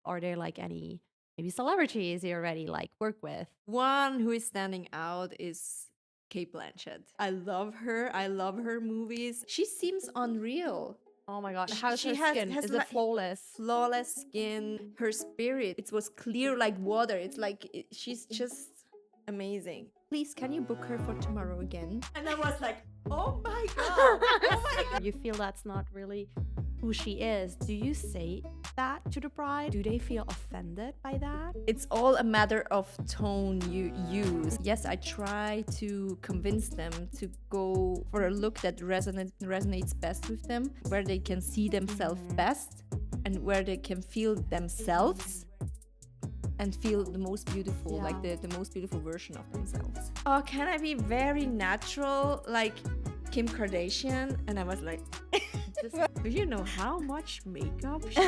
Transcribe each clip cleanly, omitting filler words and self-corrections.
are there like any maybe celebrities you already like work with? One who is standing out is Kate Blanchett. I love her. I love her movies. She seems unreal. Oh my god, She, how's she her has skin? has Is it like flawless? flawless skin. Her spirit, it was clear like water. It's like she's just amazing. Please, can you book her for tomorrow again? And I was like, oh my god, oh my god. You feel that's not really who she is. Do you say that to the bride? Do they feel offended by that? It's all a matter of tone you use. Yes, I try to convince them to go for a look that resonates best with them, where they can see themselves best and where they can feel themselves and feel the most beautiful, like the most beautiful version of themselves. Oh, can I be very natural like Kim Kardashian? And I was like, do you know how much makeup she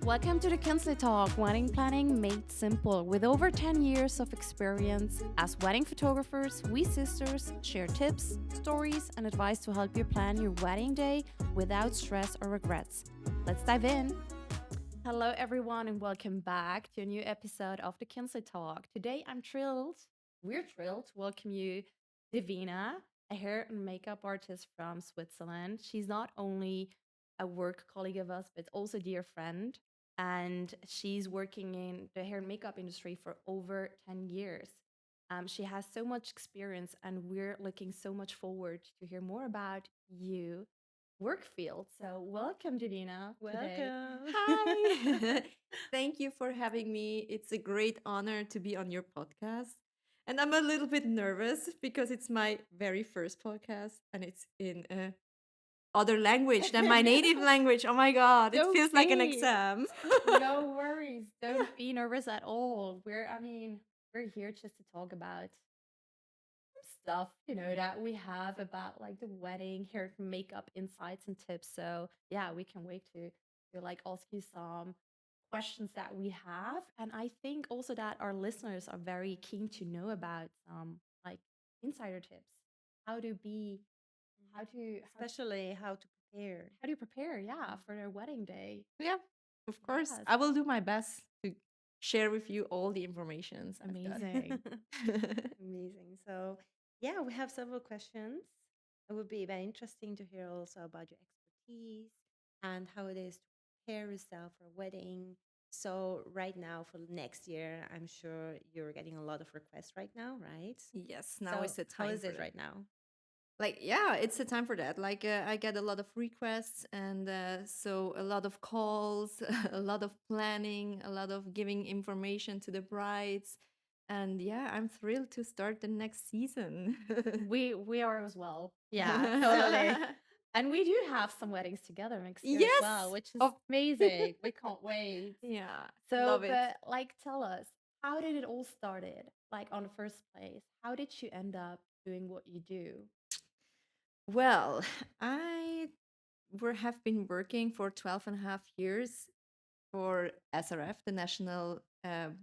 Welcome to the Kuenzli Talk, wedding planning made simple. With over 10 years of experience as wedding photographers, we sisters share tips, stories, and advice to help you plan your wedding day without stress or regrets. Let's dive in. Hello, everyone, and welcome back to a new episode of the Kuenzli Talk. Today, we're thrilled to welcome you, Divina, a hair and makeup artist from Switzerland. She's not only a work colleague of us, but also a dear friend. And she's working in the hair and makeup industry for over 10 years. She has so much experience, and we're looking so much forward to hear more about you work field. So welcome, Divina, today. Welcome. Hi. Thank you for having me. It's a great honor to be on your podcast. And I'm a little bit nervous because it's my very first podcast and it's in a other language than my native language. Oh my god, it Don't feels like an be. exam. No worries. Don't be nervous at all. We're here just to talk about stuff, that we have about like the wedding, hair, makeup, insights and tips. So yeah, we can wait to like ask you some questions that we have. And I think also that our listeners are very keen to know about some like insider tips. How to be Especially how to prepare. how do you prepare, yeah, for their wedding day. Yeah, of course. Yes. I will do my best to share with you all the informations I've got. Amazing. Amazing. So, yeah, we have several questions. It would be very interesting to hear also about your expertise and how it is to prepare yourself for a wedding. So, right now for next year, I'm sure you're getting a lot of requests right now, right? Yes, now So, is the how time is for it that. right now? Like, yeah, it's the time for that. Like, I get a lot of requests, and so a lot of calls, a lot of planning, a lot of giving information to the brides. And yeah, I'm thrilled to start the next season. We are as well. Yeah, totally. And we do have some weddings together next year as well, Yes. which is Of amazing. We can't wait. yeah, So, love it. but like, tell us, how did it all started? Like, on the first place, how did you end up doing what you do? Well, I have been working for 12 and a half years for SRF, the national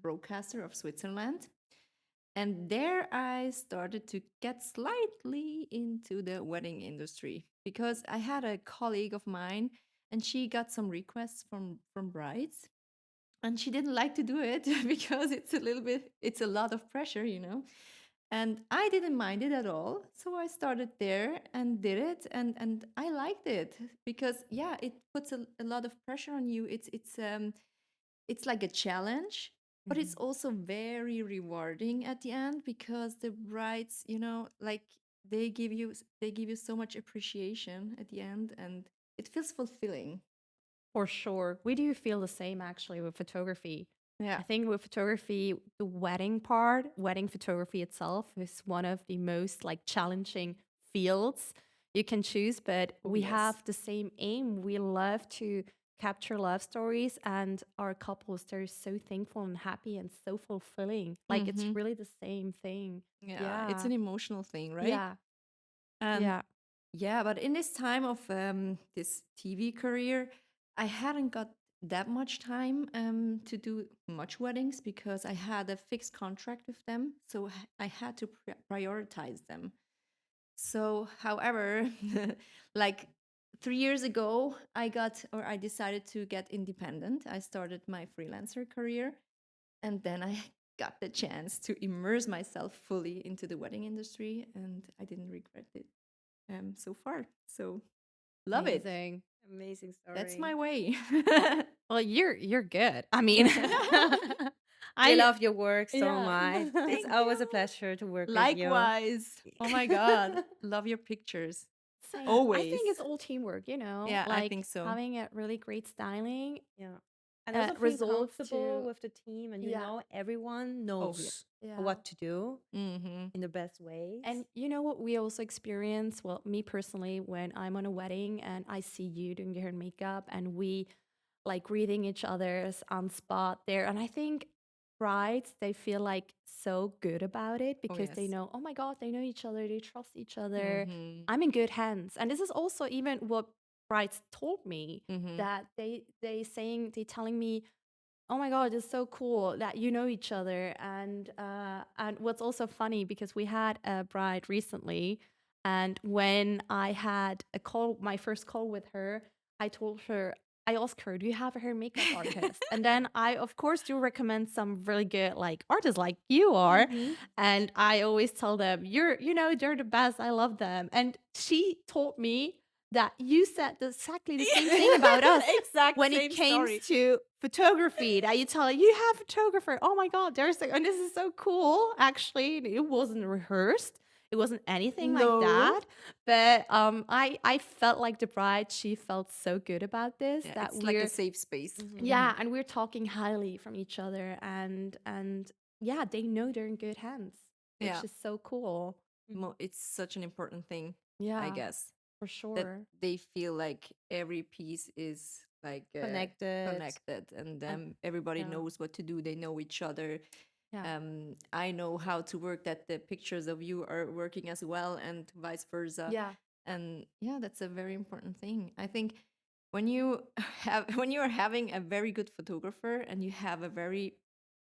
broadcaster of Switzerland. And there I started to get slightly into the wedding industry because I had a colleague of mine and she got some requests from brides and she didn't like to do it because it's a lot of pressure. And I didn't mind it at all. So I started there and did it and I liked it because yeah, it puts a lot of pressure on you. It's like a challenge, but it's also very rewarding at the end because the brides, like they give you so much appreciation at the end and it feels fulfilling. For sure. We do feel the same actually with photography. Yeah. I think with photography, the wedding part, wedding photography itself is one of the most like challenging fields you can choose, but Oh, we yes. have the same aim. We love to capture love stories and our couples, they're so thankful and happy and so fulfilling. Like it's Mhm. really the same thing. Yeah, it's Yeah. an emotional thing, right? Yeah. And Yeah. yeah, but in this time of this TV career, I hadn't got that much time to do much weddings because I had a fixed contract with them. So I had to prioritize them. So, however, like 3 years ago, I decided to get independent. I started my freelancer career, and then I got the chance to immerse myself fully into the wedding industry, and I didn't regret it so far. So love it. Amazing. Amazing That's story. my way. Well, you're good. I mean, We I love your work so yeah. much. It's Thank always a you. pleasure to work with you. Likewise. Oh my God. Love your pictures. Same. I Always. think it's all teamwork, you know, Yeah, I like think so. having a really great styling Yeah. And also feel results comfortable to with the team, and you yeah, know everyone Oh, yeah. knows yeah. what to do Mm-hmm. in the best ways. And you know what we also experience? Well, me personally, when I'm on a wedding and I see you doing your hair and makeup and we like reading each other's on spot there. And I think brides, they feel like so good about it Oh, because they yes. know, oh my God, they know each other, they trust each other. Mm-hmm. I'm in good hands. And this is also even what brides told me Mm-hmm. that they telling me, oh my God, it's so cool that you know each other. And what's also funny because we had a bride recently, and when I had a call, my first call with her, I told her, I asked her, do you have a hair and makeup artist? And then I, of course, do recommend some really good like artists like you are. Mhm. And I always tell them, they're the best. I love them. And she told me that you said exactly the same thing about us Exact when same it came story. to photography. That you tell her, you have a photographer. Oh my God, and this is so cool. Actually, it wasn't rehearsed. It wasn't anything like No. that. But I felt like the bride. She felt so good about this Yeah, that it's like a safe space. Mhm. yeah, and we're talking highly from each other, and yeah, they know they're in good hands, which Yeah. is so cool. It's such an important thing, I Yeah, guess, for that sure. they feel like every piece is like connected, and everybody Yeah. knows what to do. They know each other. Yeah. I know how to work, that the pictures of you are working as well, and vice versa. Yeah. And yeah, that's a very important thing. I think when you when you are having a very good photographer and you have a very,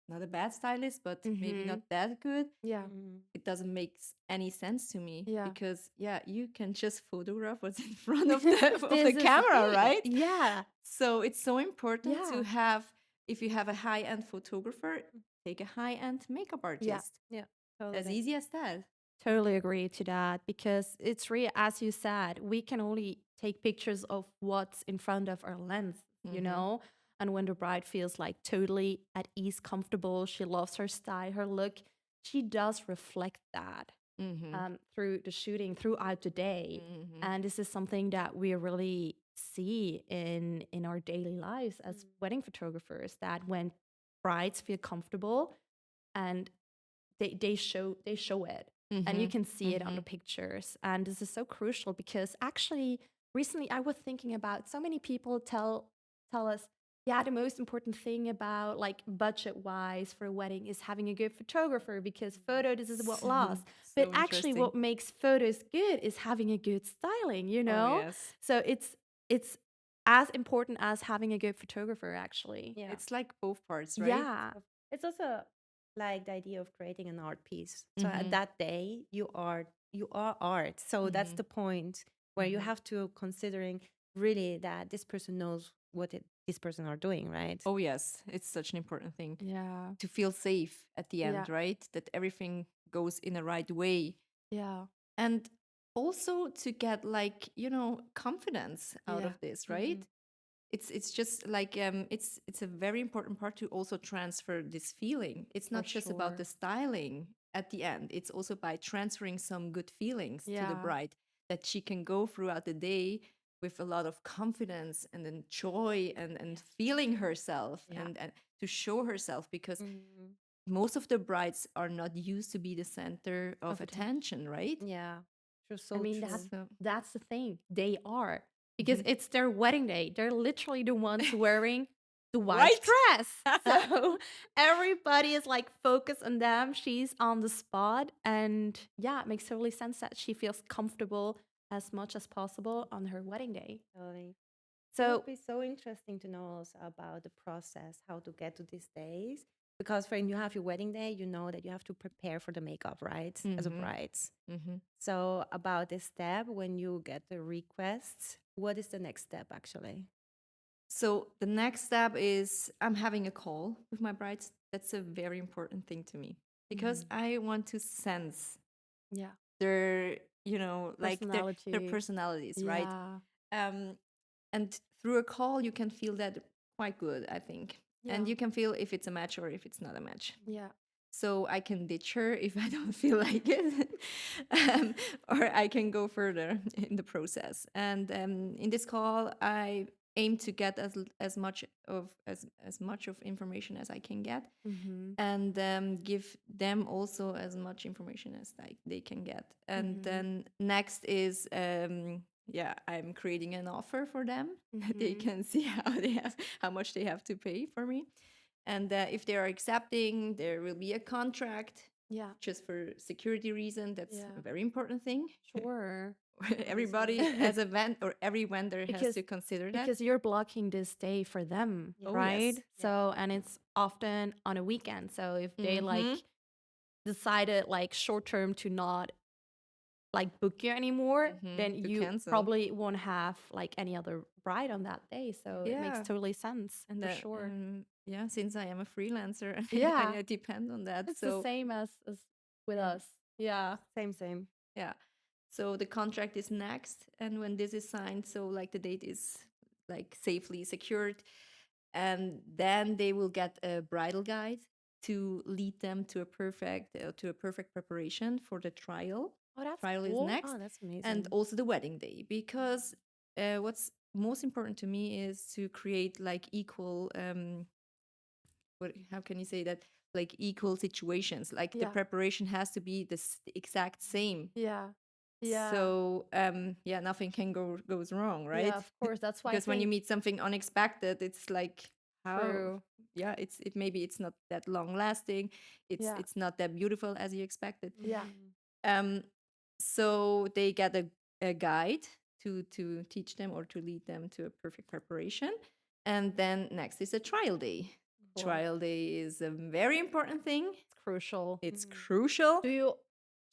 not a bad stylist, but maybe Mhm. not that good, Yeah. Mhm. it doesn't make any sense to me. Yeah. Because yeah, you can just photograph what's in front of the This is the camera, thing. right? Yeah. So it's so important Yeah. to have, if you have a high-end photographer, take a high-end makeup artist. Yeah. As Totally. easy as that. Totally agree to that because it's really, as you said, we can only take pictures of what's in front of our lens, you Mhm. know? And when the bride feels like totally at ease, comfortable, she loves her style, her look, she does reflect that through the shooting throughout the day. Mhm. And this is something that we really see in our daily lives as wedding photographers, that when brides feel comfortable and they show it, and you Mhm. can see it on the Mhm. pictures. And this is so crucial because actually recently I was thinking about, so many people tell us, yeah, the most important thing about like budget wise for a wedding is having a good photographer because photo, this is what lasts. So But actually interesting. what makes photos good is having a good styling, you Oh, know? yes. So it's as important as having a good photographer, actually. Yeah. It's like both parts, right? Yeah. It's also like the idea of creating an art piece. So Mhm. at that day, you are art. So that's Mhm. the point where you Mhm. have to considering really that this person knows what this person are doing, right? Oh, yes. It's such an important thing Yeah. to feel safe at the end, Yeah. right? That everything goes in the right way. Yeah. And also to get like, confidence out Yeah. of this, right? It's just like it's a very important part to also transfer this feeling. It's not just about the sure. styling at the end. It's also by transferring some good feelings to the Yeah. bride, that she can go throughout the day with a lot of confidence and then joy and feeling herself, Yeah. and to show herself, because Mhm. most of the brides are not used to be the center of Of attention. attention, right? Yeah. True, I so mean, true. that's the thing. They are, because Mhm. it's their wedding day. They're literally the ones wearing the white Right. dress. So everybody is like focused on them. She's on the spot. And yeah, it makes totally sense that she feels comfortable as much as possible on her wedding day. Totally. It So would be so interesting to know also about the process, how to get to these days. Because when you have your wedding day, you know that you have to prepare for the makeup, right? As a Mhm. bride. Mhm. So about this step, when you get the requests, what is the next step actually? So the next step is I'm having a call with my brides. That's a very important thing to me because I want to sense Yeah. their, like their Personality. personalities, right? Yeah. And through a call, you can feel that quite good, I think. And Yeah. you can feel if it's a match or if it's not a match. Yeah. So I can ditch her if I don't feel like it, or I can go further in the process. And in this call, I aim to get as much of information as I can get, Mm-hmm. and give them also as much information as they can get. And then next is I'm creating an offer for them. They can see how much they have to pay for me. And if they are accepting, there will be a contract. Yeah. Just for security reason, that's Yeah. a very important thing. Sure. Everybody as a or every vendor has to consider that. Because you're blocking this day for them, Yeah. Oh, right? yes. So, and it's often on a weekend. So if they like decided like short term to not like book you anymore, then to you cancel. probably won't have like any other bride on that day. So it makes Yeah. totally sense And for that, sure. since I am a freelancer, Yeah. I depend on that. It's so the same as with us. Yeah. Same. yeah, so the contract is next, and when this is signed, so like the date is like safely secured, and then they will get a bridal guide to lead them to a perfect preparation for the trial. Oh, that's Trial is cool. next, Oh, that's amazing. and also the wedding day, because what's most important to me is to create like equal how can you say that, like equal situations, like the Yeah. preparation has to be the exact same. Yeah. Yeah. So nothing can goes wrong, right? Yeah, of course. That's why Because I when you think meet something unexpected, it's like how true. maybe it's not that long lasting, Yeah. it's not that beautiful as you expected. Yeah. So they get a guide to teach them or to lead them to a perfect preparation. And then next is a trial day. Cool. Trial day is a very important thing. It's crucial. It's crucial. Do you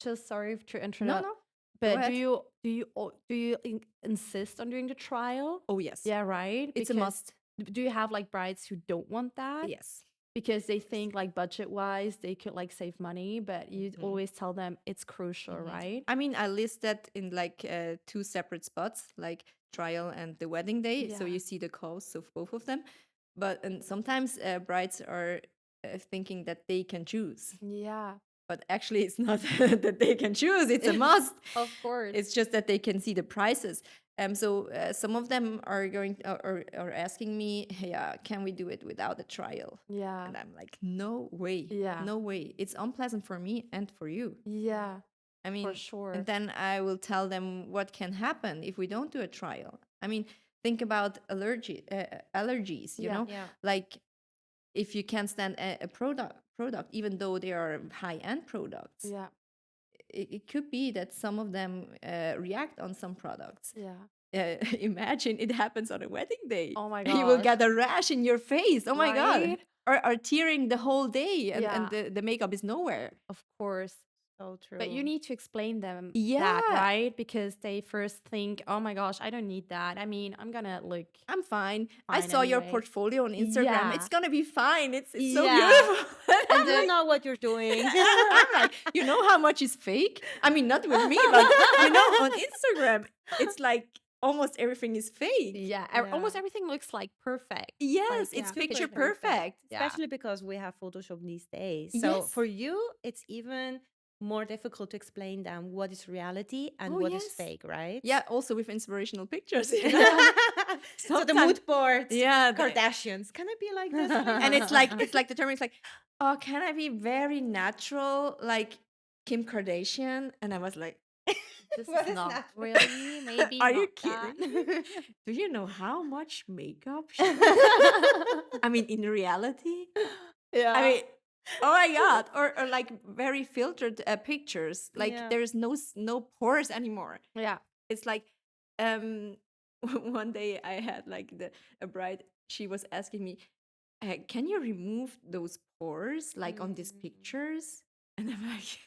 just sorry to interrupt? No. But ahead. do you insist on doing the trial? Oh yes. Yeah, right? It's a must. Do you have like brides who don't want that? Yes. Because they think like budget wise they could like save money, but you always tell them it's crucial, right? I mean, I list that in like two separate spots, like trial and the wedding day. So Yeah. you see the costs of both of them. But and sometimes brides are thinking that they can choose. Yeah. But actually, it's not that they can choose. It's a must. Of course. It's just that they can see the prices. So some of them are going or asking me, yeah, can we do it without a trial? Yeah. And I'm like, no way. Yeah. No way. It's unpleasant for me and for you. Yeah. I mean, For sure. And then I will tell them what can happen if we don't do a trial. I mean, think about allergies, you know? Yeah. Like if you can't stand a product, even though they are high-end products, Yeah. it could be that some of them react on some products. Yeah. Imagine it happens on a wedding day. Oh my You will gosh. get a rash in your face. Oh my God. Right? Or tearing the whole day, and, Yeah. the makeup is nowhere. Of course. So true. But you need to explain them Yeah. that, right? Because they first think, oh my gosh, I don't need that. I mean, I'm gonna look. I'm fine. I Fine saw your anyway. portfolio on Instagram. Yeah. It's gonna be fine. It's so Yeah. beautiful. I don't know what you're doing. I'm like, you know how much is fake? I mean, not with me, but on Instagram, it's like almost everything is fake. Yeah. Yeah. Almost everything looks like perfect. Yes, Like, it's yeah. picture Perfect. perfect. Yeah. Especially because we have Photoshop these days. So Yes. for you, it's even more difficult to explain them what is reality and Oh, what is yes. fake, right? Yeah, also with inspirational pictures. So the Sometimes- mood boards, Yeah, Kardashians. Can I be like this? and it's like the term is like, oh, can I be very natural like Kim Kardashian? And I was like, This What is is not that? really. Maybe. Are you not that. kidding? Do you know how much makeup? I mean, in reality, Yeah. I mean, oh my God, or like very filtered pictures. Like Yeah. there's no pores anymore. Yeah. It's like, one day I had like a bride. She was asking me, can you remove those pores like on these pictures? And I'm like,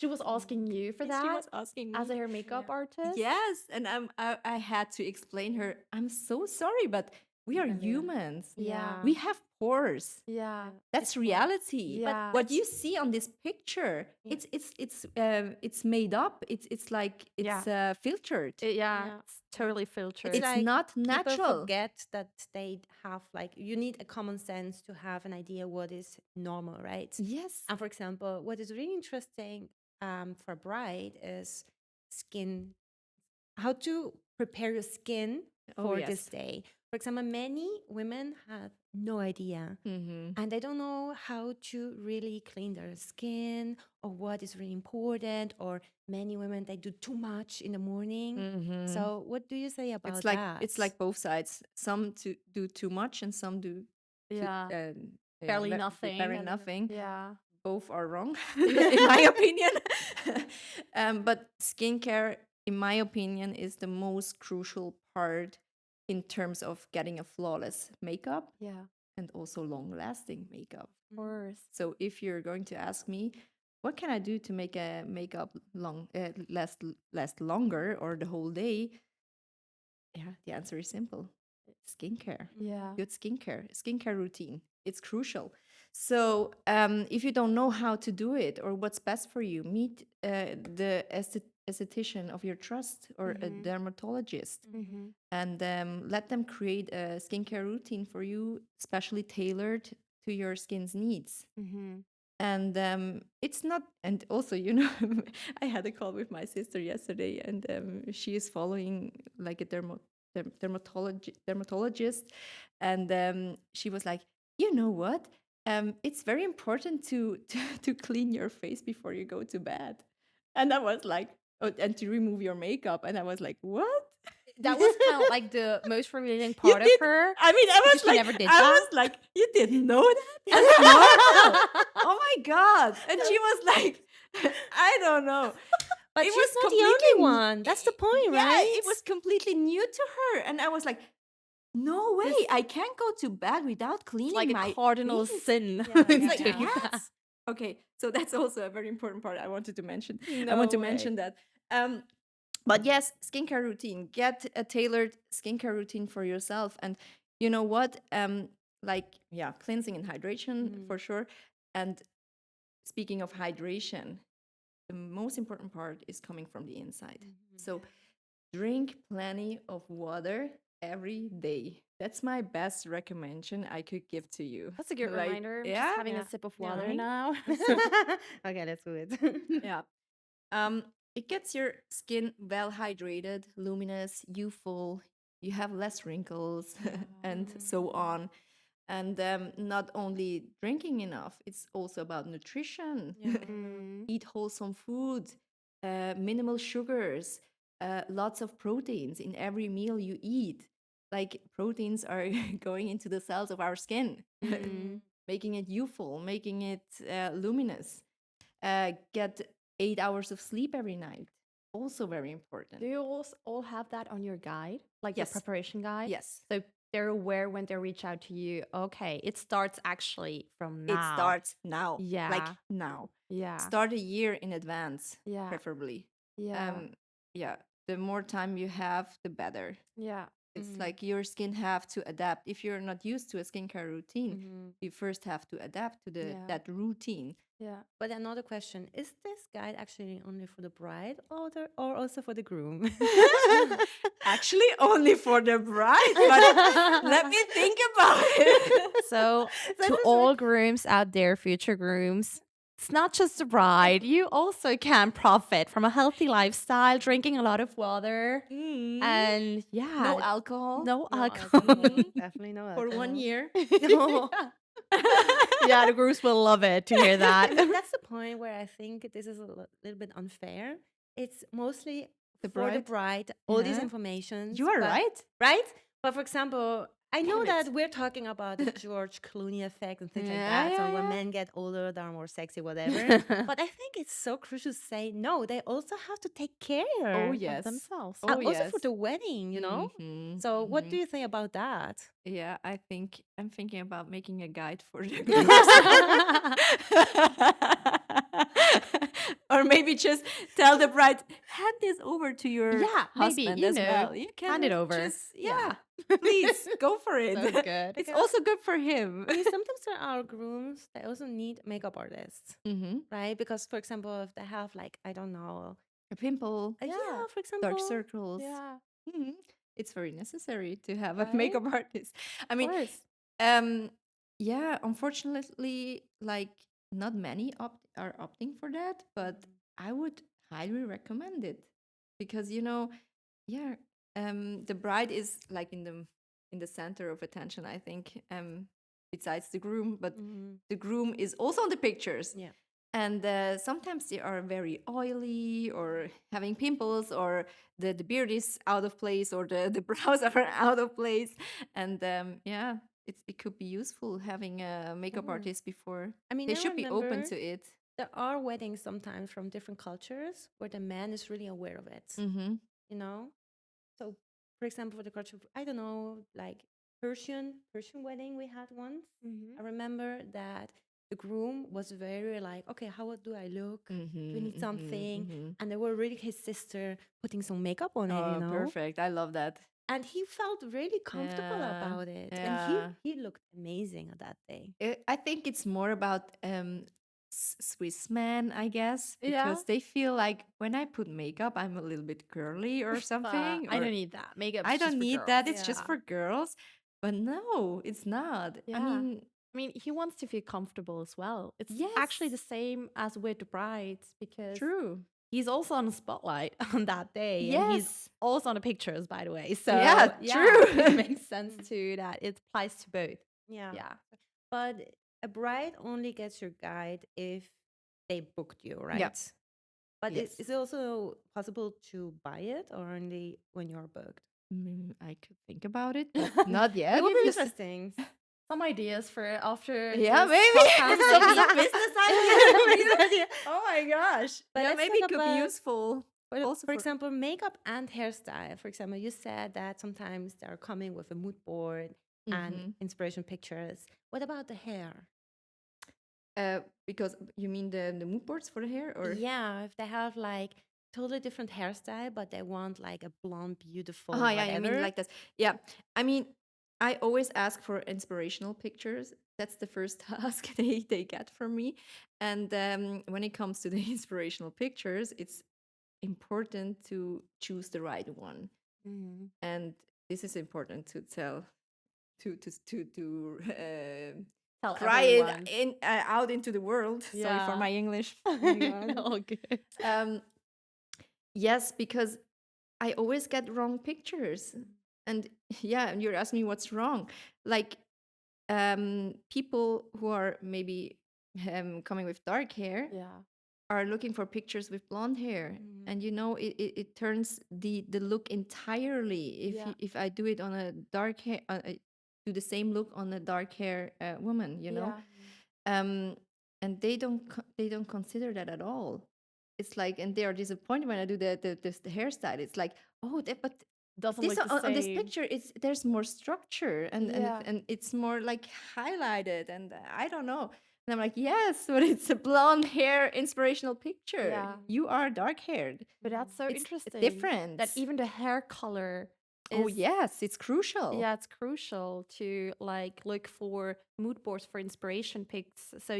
She was asking you for And that she was asking as a me. hair makeup artist. Yes, and I had to explain her, I'm so sorry, but we are humans. Yeah. We have pores. Yeah. That's reality. Yeah. What you see on this picture, it's made up. It's like it's filtered. Yeah. It's totally filtered. It's not People natural. forget that they have like you need a common sense to have an idea what is normal, right? Yes. And for example, what is really interesting for a bride is skin, how to prepare your skin for this day. For example, many women have no idea and they don't know how to really clean their skin or what is really important, or many women, they do too much in the morning. So what do you say about that? It's like both sides. Some do too much and some do barely nothing. Barely nothing. Yeah. Both are wrong, in my opinion. But skincare, in my opinion, is the most crucial part in terms of getting a flawless makeup and also long-lasting makeup. Of course. So if you're going to ask me, what can I do to make a makeup last longer or the whole day? Yeah, the answer is simple. Skincare. Yeah. Good skincare routine. It's crucial. So if you don't know how to do it or what's best for you, meet the esthetician of your trust or a dermatologist and let them create a skincare routine for you, specially tailored to your skin's needs. And it's not, and also, I had a call with my sister yesterday, and she is following like a dermatologist, and she was like, you know what? It's very important to clean your face before you go to bed. And I was like, oh, and to remove your makeup. And I was like, what? That was kind of like the most revealing part of her. I mean, I was she like, never did that. was like, you didn't know that? That's normal. Oh my God. And she was like, I don't know. But it she's was not the only one. That's the point, Yeah, right? it was completely new to her. And I was like, no way, I can't go to bed without cleaning Like my a cardinal face. sin. It's like, doing what? that. Okay, so that's also a very important part I wanted to mention. I No want to way. mention that. But yes, skincare routine. Get a tailored skincare routine for yourself. And you know what? Cleansing and hydration for sure. And speaking of hydration, the most important part is coming from the inside. So drink plenty of water every day. That's my best recommendation I could give to you. That's a good reminder. I'm Yeah? just having a sip of water now. Okay, let's do it. Yeah. It gets your skin well hydrated, luminous, youthful. You have less wrinkles and so on. And not only drinking enough, it's also about nutrition. Eat wholesome food, minimal sugars, lots of proteins in every meal you eat. Like proteins are going into the cells of our skin, making it youthful, making it luminous. Get 8 hours of sleep every night. Also very important. Do you all have that on your guide? Like Yes. your preparation guide? Yes. So they're aware when they reach out to you, okay, it starts actually from now. It starts now. Yeah. Like now. Yeah. Start a year in advance, Yeah. preferably. Yeah. The more time you have, the better. Yeah. It's like your skin have to adapt. If you're not used to a skincare routine, you first have to adapt to that routine. Yeah. But another question, is this guide actually only for the bride or also for the groom? Actually, only for the bride, but let me think about it. So to all grooms out there, future grooms, it's not just the bride. You also can profit from a healthy lifestyle, drinking a lot of water, and No alcohol. no alcohol. Definitely no For alcohol. 1 year. Yeah, the grooms will love it to hear that. That's the point where I think this is a little bit unfair. It's mostly for the bride, all these Yeah. information. You are right. Right? But for example, I know Damn it. that we're talking about the George Clooney effect and things like Yeah, that. So yeah, when yeah. men get older, they're more sexy, whatever. But I think it's so crucial to say no. They also have to take care Oh, of yes. themselves. Oh, also for yes. the wedding, you know. Mhm, So what do mhm. you think about that? Yeah, I'm thinking about making a guide for the or maybe just tell the bride, hand this over to your Yeah, maybe, husband you as know, well. You can hand it over. just, Yeah. please go for it. So good. It's Okay. also good for him. I mean, sometimes there are grooms that also need makeup artists, Mm-hmm. right? Because, for example, if they have like, I don't know, A pimple, yeah, for dark example, circles. Yeah, Mhm. It's very necessary to have a right? makeup artist. I of mean, course. um, yeah, unfortunately, like not many are opting for that, but I would highly recommend it because yeah, the bride is like in the center of attention, I think, besides the groom, but Mm-hmm. the groom is also on the pictures. Yeah. And sometimes they are very oily or having pimples, or the beard is out of place, or the brows are out of place. And yeah, it could be useful having a makeup Mm. artist before. I mean, They I should be open remember to it. there are weddings sometimes from different cultures where the man is really aware of it, Mm-hmm. you know? So, for example, for the culture, I don't know, like Persian wedding we had once. I remember that the groom was very like, okay, how do I look? Do we Mm-hmm. need Mm-hmm. something? Mm-hmm. And they were really his sister putting some makeup on it, you Oh, know? perfect. I love that. And he felt really comfortable Yeah. about it. And Yeah. he looked amazing on that day. I think it's more about Swiss men, I guess, Yeah. because they feel like when I put makeup, I'm a little bit girly or something. I Or don't need that. Makeup. I don't need that. It's Yeah. just for girls. But no, it's not. Yeah. I mean, he wants to feel comfortable as well. It's actually the Yes, same as with the brides because true. he's also on the spotlight on that day, and he's Yes. also on the pictures, by the way. So Yeah, true. it makes sense too that it applies to both. Yeah. Yeah. But a bride only gets your guide if they booked you, right? Yeah. But Yes. is it also possible to buy it or only when you're booked? I could think about it, but not yet. It would be Give you interesting. some ideas for after. Yeah, this maybe podcast. some business ideas. idea. Oh my gosh! But Yeah, let's maybe it talk could be about- useful. Also For example, makeup and hairstyle. For example, you said that sometimes they're coming with a mood board and Mhm. inspiration pictures. What about the hair? Because you mean the mood boards for the hair, or Yeah, if they have like totally different hairstyle, but they want like a blonde, beautiful, oh yeah, you mean whatever. like this? Yeah, I mean, I always ask for inspirational pictures. That's the first task they get from me. And when it comes to the inspirational pictures, it's important to choose the right one. And this is important to tell to Tell cry everyone. it in out into the world. Sorry for Yeah. my English. Oh my God. All good. Yes, because I always get wrong pictures. And yeah, and you're asking me what's wrong. Like people who are maybe coming with dark hair Yeah. are looking for pictures with blonde hair. And it turns the look entirely if Yeah. if I do it on a dark hair do the same look on a dark hair woman, Yeah. um and they don't consider that at all. It's like, and they are disappointed when I do the hairstyle. It's like, oh, but Doesn't this look the on this same. picture, there's more structure, Yeah. and it's more like highlighted, and I don't know. And I'm like, yes, but it's a blonde hair inspirational picture. Yeah. You are dark haired. But that's so It's interesting. different. That even the hair color Oh is yes, it's crucial. yeah, it's crucial to like look for mood boards for inspiration pics. So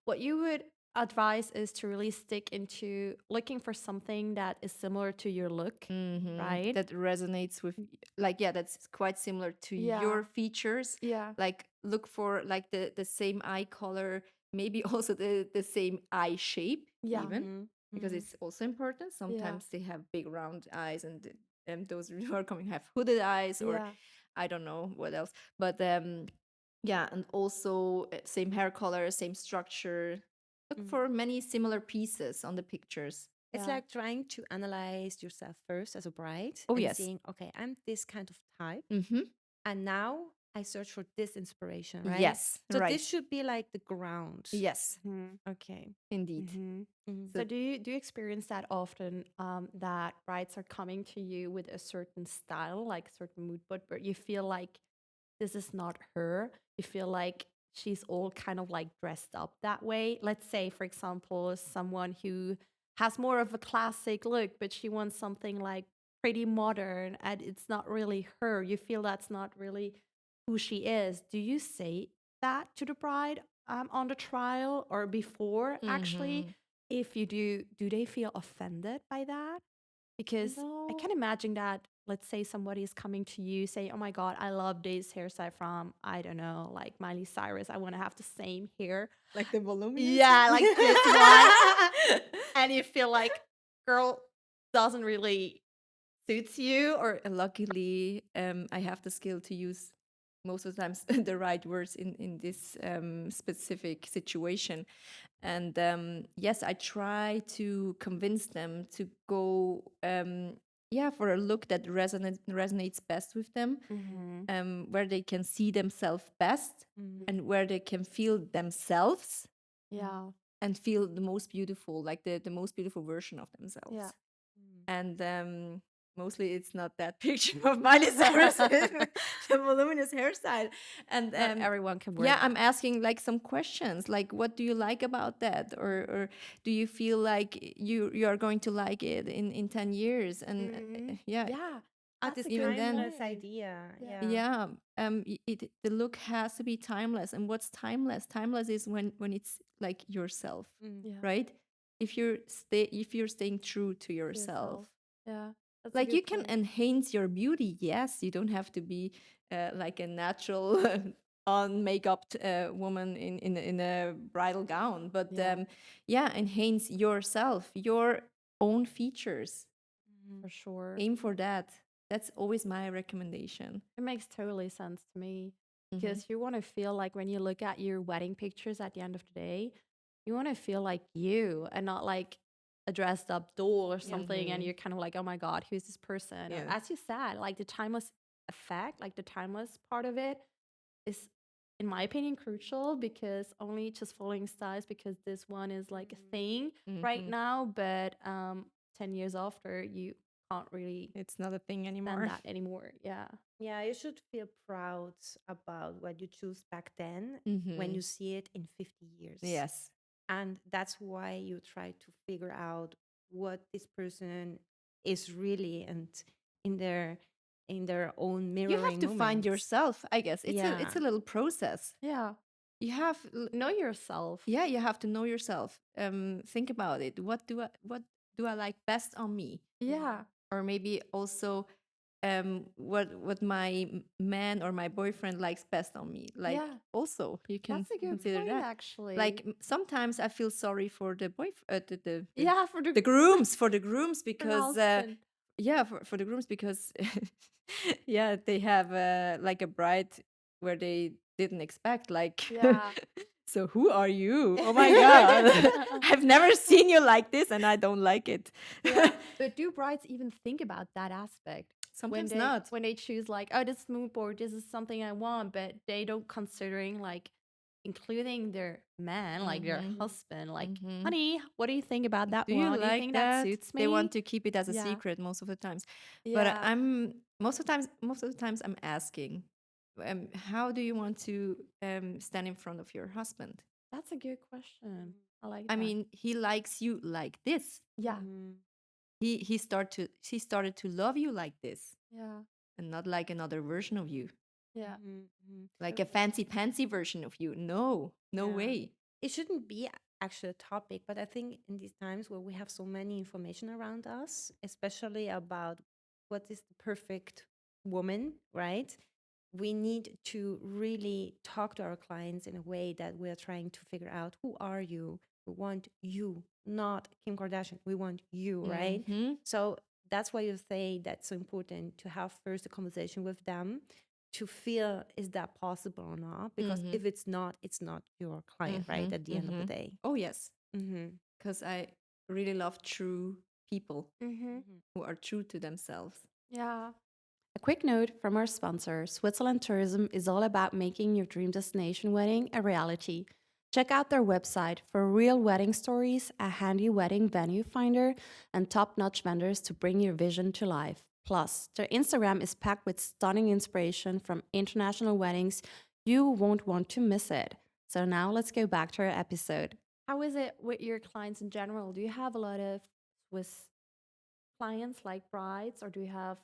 what you would advise is to really stick into looking for something that is similar to your look, right? That resonates with, like, yeah, that's quite similar to Yeah. your features. Yeah. Like, look for like the same eye color, maybe also the same eye shape, Yeah. even, because it's also important. Sometimes they have big round eyes, and those who are coming have hooded eyes, or Yeah. I don't know what else. But yeah, and also same hair color, same structure. Look for many similar pieces on the pictures. It's Yeah. like trying to analyze yourself first as a bride Oh, and yes. seeing, okay, I'm this kind of type. Mm-hmm. And now I search for this inspiration, right? Yes, So right. this should be like the ground. Yes, Okay. indeed. So do you experience that often, that brides are coming to you with a certain style, like a certain mood board, but you feel like this is not her? You feel like she's all kind of like dressed up that way? Let's say, for example, someone who has more of a classic look, but she wants something like pretty modern and it's not really her. You feel that's not really who she is. Do you say that to the bride on the trial or before actually? Mm-hmm. If you do they feel offended by that? Because I No. can imagine that, let's say somebody is coming to you, say, oh my God, I love this hairstyle from, I don't know, like Miley Cyrus. I want to have the same hair. Like the voluminous? Yeah, like this one. And you feel like, girl, doesn't really suits you or Luckily, I have the skill to use most of the times the right words in this specific situation. And yes, I try to convince them to go, yeah, for a look that resonates best with them, where they can see themselves best and where they can feel themselves yeah. and feel the most beautiful, like the most beautiful version of themselves. Yeah. And mostly it's not that picture of Miley Cyrus with the voluminous hairstyle. And Not everyone can wear yeah, that. I'm asking like some questions, like what do you like about that, or do you feel like you are going to like it in 10 years? And yeah, Yeah. At That's this a good timeless point. idea. Yeah. Yeah. yeah, the look has to be timeless. And what's timeless? Timeless is when it's like yourself, Yeah. right? If you're staying true to yourself, Yeah. That's a like you good can point. enhance your beauty. Yes, you don't have to be like a natural on makeup woman in a bridal gown, but Yeah. yeah, enhance yourself, your own features. For sure. Aim for that. That's always my recommendation. It makes totally sense to me Mm-hmm. because you want to feel like when you look at your wedding pictures at the end of the day, you want to feel like you and not like a dressed up doll or something. And Mhm. you're kind of like, oh my God, who's this person? And Yeah. as you said, like the timeless effect, like the timeless part of it is, in my opinion, crucial because only just following styles because this one is like a thing right Mhm. now. But 10 years after, you can't really It's not a thing stand anymore. that anymore. Yeah. Yeah, you should feel proud about what you choose back then when Mhm. you see it in 50 years. Yes. And that's why you try to figure out what this person is really and in their in their own You have mirroring to find moments. yourself, I guess. It's Yeah. a little process. Yeah. You have Know yourself. yeah, you have to know yourself. Think about it. What do I like best on me? Yeah. Or maybe also what my man or my boyfriend likes best on me. Like Yeah. also you can That's a good consider point, that. actually. Like sometimes I feel sorry for the yeah, for the grooms for the grooms for the because husband. yeah, for the grooms because yeah, they have like a bride where they didn't expect, like Yeah. so who are you? Oh my god. I've never seen you like this and I don't like it. Yeah. But do brides even think about that aspect? Sometimes not. When they choose like, oh, this mood board, this is something I want, but they don't considering like including their man, like their Mhm. husband, like, Mhm. honey, what do you think about that Do you one? Do you like think that? that suits me? They want to keep it as a Yeah. secret most of the times. But Yeah. I'm most of the times I'm asking, how do you want to stand in front of your husband? That's a good question. I like I that. mean, he likes you like this. Yeah. He started to love you like this, Yeah. and not like another version of you, Yeah. like a fancy pantsy version of you. No, no Yeah. way. It shouldn't be actually a topic, but I think in these times where we have so many information around us, especially about what is the perfect woman, right? We need to really talk to our clients in a way that we're trying to figure out who are you? We want you, not Kim Kardashian. We want you, right? Mhm. So that's why you say that's so important to have first a conversation with them to feel is that possible or not, because if it's not your client, right, at the end of the day. Oh yes, Mm-hmm. because I really love true people Mm-hmm. who are true to themselves. Yeah. A quick note from our sponsor, Switzerland Tourism is all about making your dream destination wedding a reality. Check out their website for real wedding stories, a handy wedding venue finder, and top-notch vendors to bring your vision to life. Plus, their Instagram is packed with stunning inspiration from international weddings. You won't want to miss it. So now let's go back to our episode. How is it with your clients in general? Do you have a lot of Swiss clients like brides, or do you have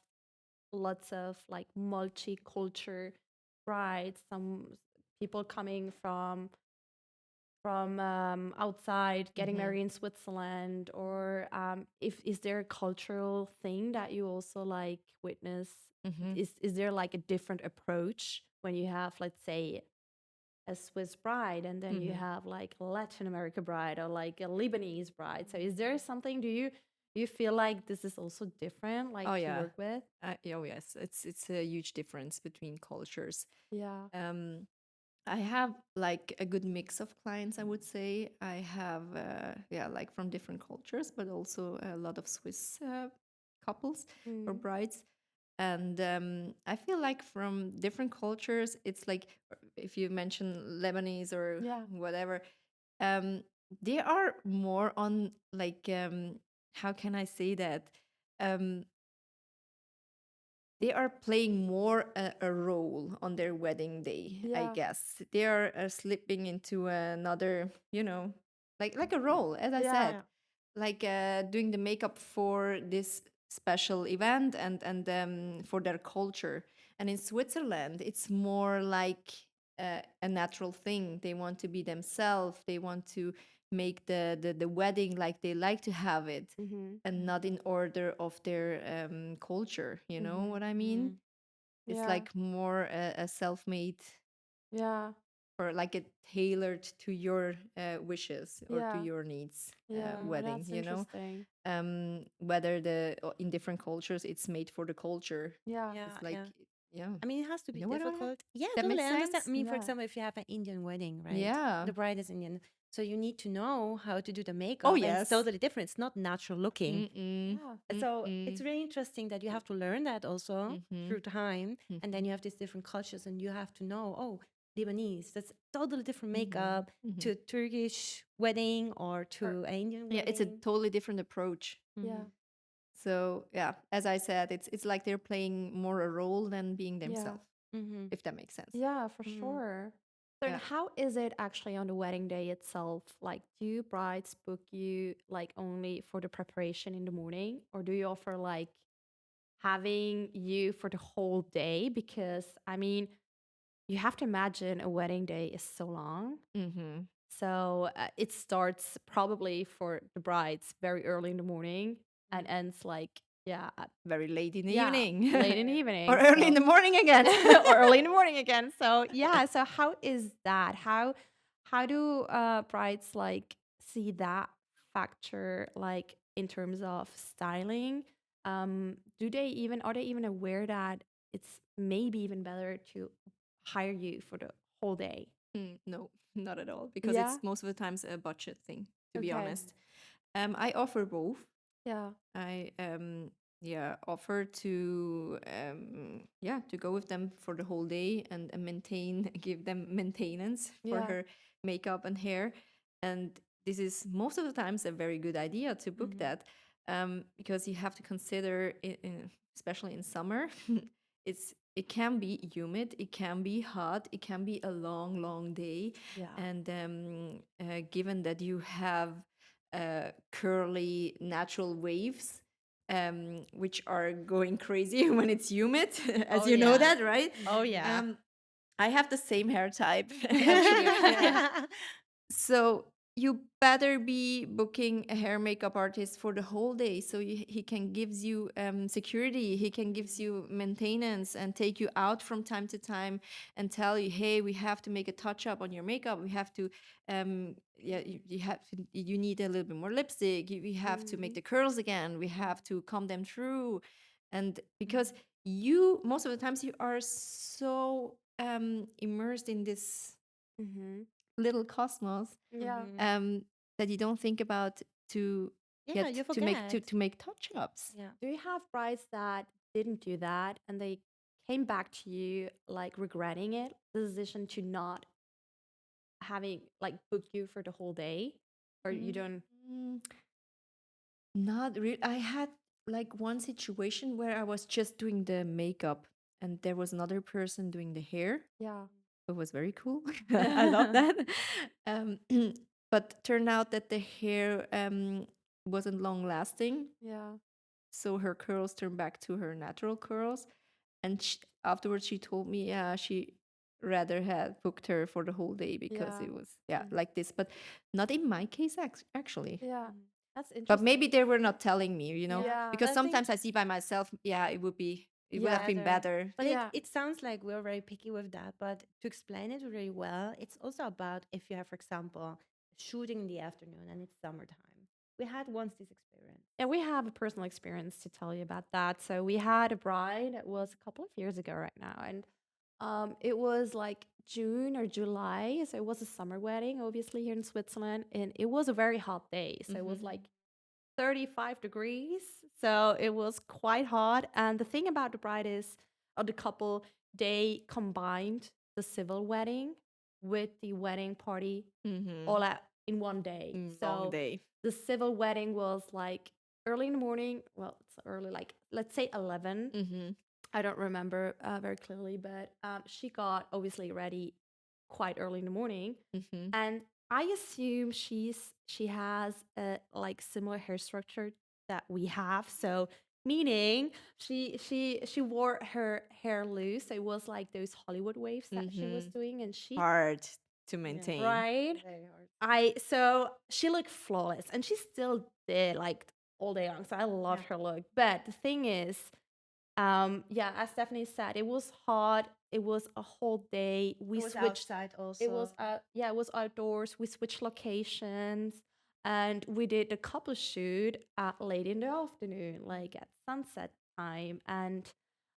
lots of like multicultural brides? Some people coming from outside getting Mm-hmm. married in Switzerland, or if is there a cultural thing that you also like witness? Mm-hmm. Is there like a different approach when you have, let's say, a Swiss bride and then you Mm-hmm. have like a Latin America bride or like a Lebanese bride? So is there something, do you feel like this is also different, like Oh to yeah. work with? Oh yes. It's a huge difference between cultures. Yeah. Um, I have like a good mix of clients, I would say. I have, yeah, like from different cultures, but also a lot of Swiss couples or Mm. brides. And I feel like from different cultures, it's like if you mention Lebanese or Yeah. whatever, um, they are more on like, how can I say that? Um, they are playing more a role on their wedding day, I Yeah. guess. They are slipping into another, like a role, as I Yeah. said, like doing the makeup for this special event and for their culture. And in Switzerland, it's more like a natural thing. They want to be themselves. They want to make the wedding like they like to have it, Mm-hmm. and not in order of their culture. You know Mm-hmm. what I mean? Mhm. It's Yeah. like more a self-made, Yeah. or like a tailored to your wishes or to Yeah. your needs Yeah. Oh, wedding. that's interesting. Whether in different cultures it's made for the culture. Yeah. Yeah, It's like, yeah. yeah, I mean, it has to you be know what difficult. Yeah, that totally. makes I understand. sense. I mean, for Yeah. example, if you have an Indian wedding, right? Yeah. The bride is Indian. So you need to know how to do the Oh makeup, and it's yes. totally different. It's not natural looking. Mm-mm. Yeah. So Mm-mm. it's really interesting that you have to learn that also Mm-hmm. through time. And Mm-hmm. then you have these different cultures, and you have to know, oh, Lebanese, that's totally different Mm-hmm. makeup Mm-hmm. to a Turkish wedding or Or, to an Indian Yeah, it's a wedding. totally different approach. yeah. Hmm. So yeah, as I said, it's like they're playing more a role than being Yeah. themselves, Hmm. if that makes sense. Yeah, for Hmm. sure. So then Yeah. how is it actually on the wedding day itself? Like, do brides book you like only for the preparation in the morning, or do you offer like having you for the whole day? Because I mean, you have to imagine a wedding day is so long. Mm-hmm. So it starts probably for the brides very early in the morning and ends like, yeah, Very late in the yeah, evening. late in the Or evening. early in So the morning again. or early in the morning again. So yeah, so how is that? How do brides like see that factor like in terms of styling? Do they even are they even aware that it's maybe even better to hire you for the whole day? No, not at all, because Yeah. it's most of the times a budget thing, to be Okay. honest. I offer both. Yeah. I yeah, offer to to go with them for the whole day and maintain give them maintenance for Yeah. her makeup and hair. And this is most of the times a very good idea to book Hmm. that, because you have to consider especially in summer, it can be humid, it can be hot, it can be a long day. Yeah. And given that you have curly natural waves, which are going crazy when it's humid, as Oh, you know yeah. that, right? Oh, yeah. I have the same hair type, actually. So you better be booking a hair makeup artist for the whole day, so he can gives you security, he can gives you maintenance and take you out from time to time and tell you, hey, we have to make a touch up on your makeup, we have to you need a little bit more lipstick, we have to make Mhm. the curls again, we have to comb them through. And because you most of the times you are so immersed in this Mhm. little cosmos, Yeah. Hmm. um, that you don't think about to Yeah, get you to make forget. to make touch ups. Yeah. Do you have brides that didn't do that and they came back to you like regretting it, the decision to not having like book you for the whole day, or you don't? Mm, Not really. I had like one situation where I was just doing the makeup and there was another person doing the hair. Yeah. It was very cool. I love that. Um, But turned out that the hair wasn't long lasting. Yeah. So her curls turned back to her natural curls. And afterwards, she told me, yeah, she rather had booked her for the whole day because Yeah. it was, yeah, like this. But not in my case, actually. Yeah. Mm. That's But interesting. maybe they were not telling me, you know, Yeah. Yeah. because But I think sometimes I see by myself, yeah, it would have been better. But Yeah. it sounds like we're very picky with that. But to explain it really well, it's also about if you have, for example, shooting in the afternoon and it's summertime. We had once this experience. Yeah, we have a personal experience to tell you about that. So we had a bride. It was a couple of years ago right now, and it was like June or July. So it was a summer wedding, obviously here in Switzerland, and it was a very hot day. So it was like 35 degrees. So it was quite hot. And the thing about the bride is, or the couple, they combined the civil wedding with the wedding party all at in one day. Long So day. the civil wedding was like early in the morning. Well, it's early, like let's say 11. I don't remember very clearly, but she got obviously ready quite early in the morning, and I assume she has a like similar hair structure that we have. So meaning she wore her hair loose. So it was like those Hollywood waves that she was doing, and she Hard to maintain. right. Very hard. So she looked flawless, and she still did like all day long. So I loved her look. But the thing is, yeah, as Stephanie said, it was hot. It was a whole day. We It was switched. outside also. It was yeah, it was outdoors. We switched locations, and we did a couple shoot late in the afternoon, like at sunset time. And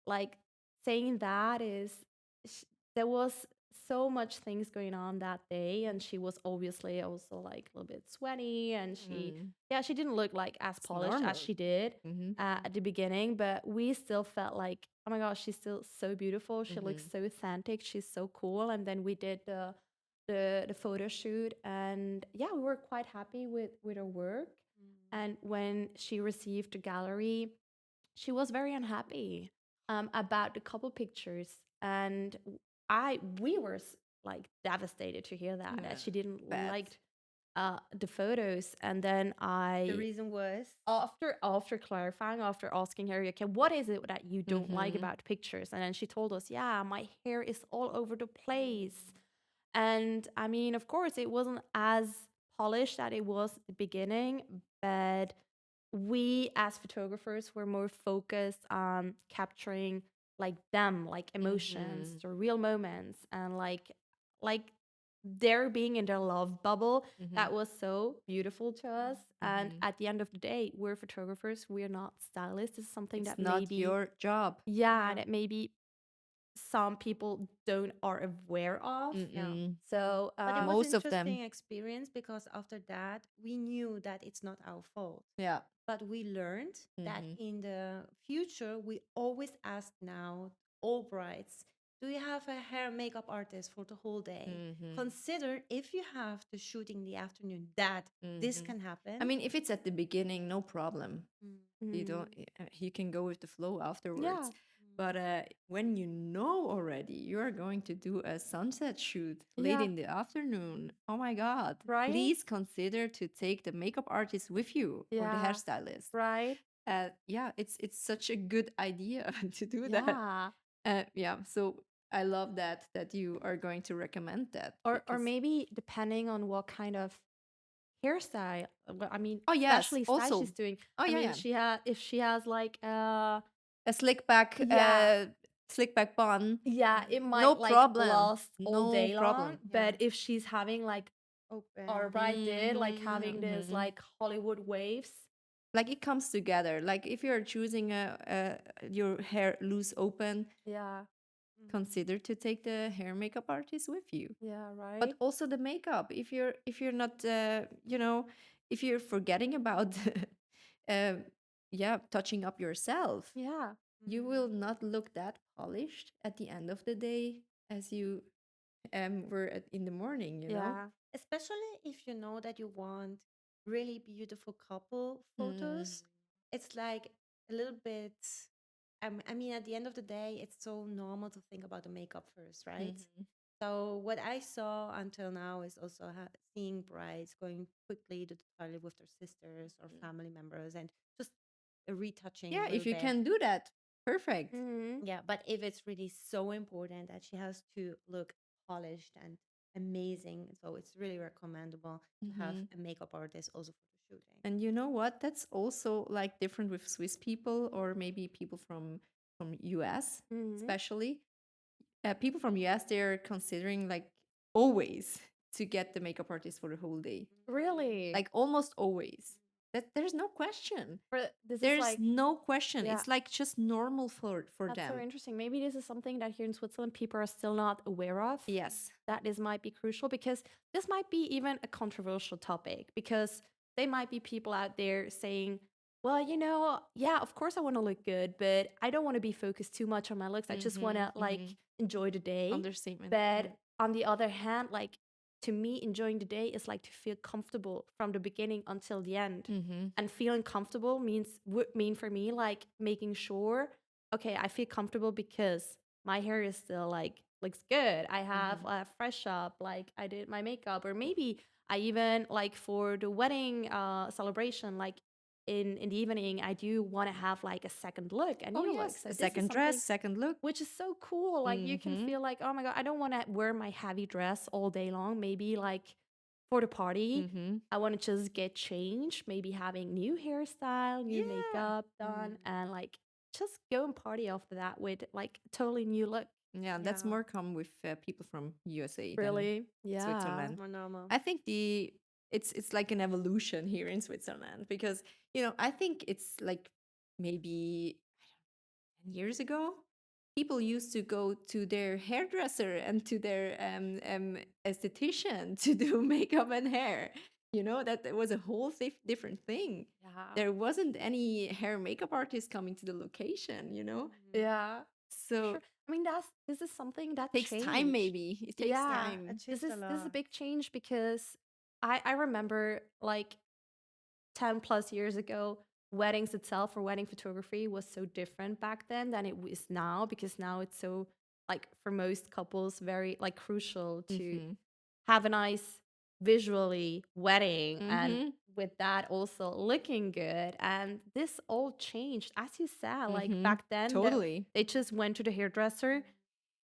like saying that is, sh- there was so much things going on that day, and she was obviously also like a little bit sweaty, and she didn't look like as polished normal. as she did at the beginning, but we still felt like, oh my gosh, she's still so beautiful. She looks so authentic. She's so cool. And then we did the photo shoot, and yeah, we were quite happy with her work. And when she received the gallery, she was very unhappy about the couple pictures, and we were like devastated to hear that she didn't like the photos. And then The reason was after clarifying, after asking her, okay, what is it that you don't like about the pictures? And then she told us, yeah, my hair is all over the place. And I mean, of course, it wasn't as polished that it was at the beginning, but we as photographers were more focused on capturing like them, like emotions, the real moments, and like they're being in their love bubble. That was so beautiful to us. And at the end of the day, we're photographers, we're not stylists. It's something that not maybe your job. yeah, that maybe some people don't are aware of. So but it was most an of them. interesting experience because after that we knew that it's not our fault. Yeah. But we learned that in the future we always ask now all brides, do you have a hair and makeup artist for the whole day? Consider if you have to shoot in the afternoon that this can happen. I mean, if it's at the beginning, no problem. You don't. You can go with the flow afterwards. Yeah. But when you know already you are going to do a sunset shoot late in the afternoon, oh my God! Right? Please consider to take the makeup artist with you or the hairstylist. Right? Yeah, it's such a good idea to do that. Yeah. So I love that you are going to recommend that. Or maybe depending on what kind of hairstyle. I mean, Oh, yes, especially style also. she's doing. Oh, I yeah, mean, yeah. if she has like a slick back bun. yeah, it might No like problem. last all No day problem. long. But if she's having like open or right did like having this like Hollywood waves, like it comes together. Like if you're choosing your hair loose open, yeah, consider to take the hair makeup artist with you. yeah, right. But also the makeup. If you're not if you're forgetting about touching up yourself, yeah, you will not look that polished at the end of the day as you were in the morning, you know? yeah, especially if you know that you want really beautiful couple photos. It's like a little bit I mean, at the end of the day, it's so normal to think about the makeup first, right? So what I saw until now is also seeing brides going quickly to the toilet with their sisters or family members and just retouching a Yeah, little if you bit. can do that, perfect. Yeah, but if it's really so important that she has to look polished and amazing, so it's really recommendable to have Mhm. a makeup artist also for the shooting. And you know what? That's also like different with Swiss people or maybe people from US, especially. People from US, they're considering like always to get the makeup artist for the whole day. Really? Like almost always. That there's no question. This is There's like no question. yeah. It's like just normal for That's so them. interesting. Maybe this is something that here in Switzerland people are still not aware of. Yes. That this might be crucial because this might be even a controversial topic because there might be people out there saying, well, yeah, of course I want to look good, but I don't want to be focused too much on my looks. I just want to enjoy the day. Understatement. But on the other hand, like to me, enjoying the day is like to feel comfortable from the beginning until the end. And feeling comfortable would mean for me like making sure, okay, I feel comfortable because my hair is still like looks good. I have a fresh up, like I did my makeup, or maybe I even like for the wedding celebration, like in the evening, I do want to have like a second look, a new look. So A this is second something dress, second look. which is so cool. Like you can feel like, oh my God, I don't want to wear my heavy dress all day long. Maybe like for the party, I want to just get changed, maybe having new hairstyle, new makeup done, and like just go and party after that with like totally new look. Yeah, that's Yeah. more common with people from USA Really? than Yeah. Switzerland. More normal. I think it's like an evolution here in Switzerland because I think it's like maybe 10 years ago people used to go to their hairdresser and to their esthetician to do makeup and hair. That was a whole different thing. Yeah. There wasn't any hair makeup artist coming to the location. Yeah. So Sure. I mean, this is something that takes changed. time. Maybe it takes Yeah, time. It This changed is a this is a lot. big change because I remember like 10 plus years ago, weddings itself or wedding photography was so different back then than it is now because now it's so like for most couples very like crucial to have a nice visually wedding and with that also looking good. And this all changed, as you said, like back then Totally. they just went to the hairdresser,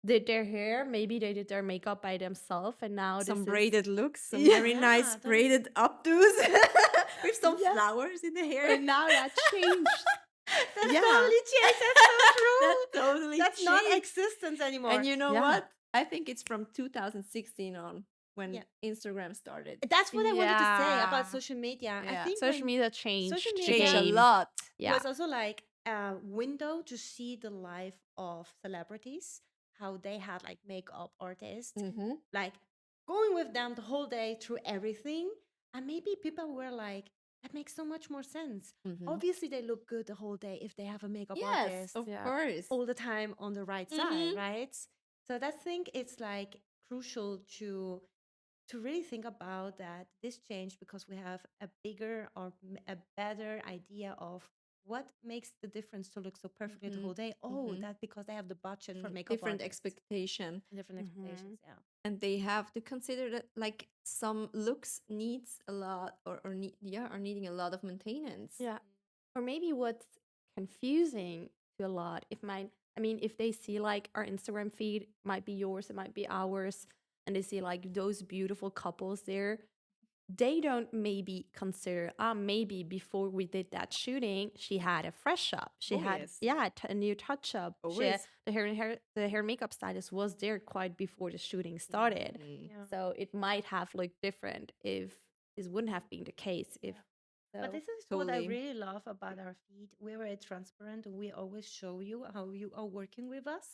did their hair, maybe they did their makeup by themselves, and now Some this braided looks, some Yeah. very nice that- braided updos with some flowers in the hair. and now that changed. That Yeah. totally changed. That's so true. That totally That's not changed. existence anymore. And you know Yeah. what? I think it's from 2016 on when Yeah. Instagram started. That's what I wanted to say Yeah. about social media. I Yeah. think Social when media changed. social the media Changed a game. lot. Yeah. was also like a window to see the life of celebrities, how they had like makeup artists, like going with them the whole day through everything. And maybe people were like, that makes so much more sense. Obviously, they look good the whole day if they have a makeup Yes, artist of Yeah. course. all the time on the right side, right? So I think it's like crucial to really think about that this changed because we have a bigger or a better idea of what makes the difference to look so perfectly the whole day. Oh, that's because they have the budget for makeup Different artists. expectation. Different expectations, yeah. And they have to consider that like some looks needs a lot or are needing a lot of maintenance. Yeah. Or maybe what's confusing to a lot, if they see like our Instagram feed, might be yours, it might be ours, and they see like those beautiful couples there, they don't maybe consider, maybe before we did that shooting, she had a fresh up. She had, a new touch up. Always. The hair and makeup stylist was there quite before the shooting started. Yeah. So it might have looked different if this wouldn't have been the case. But this is what I really love about our feed. We're very transparent. We always show you how you are working with us.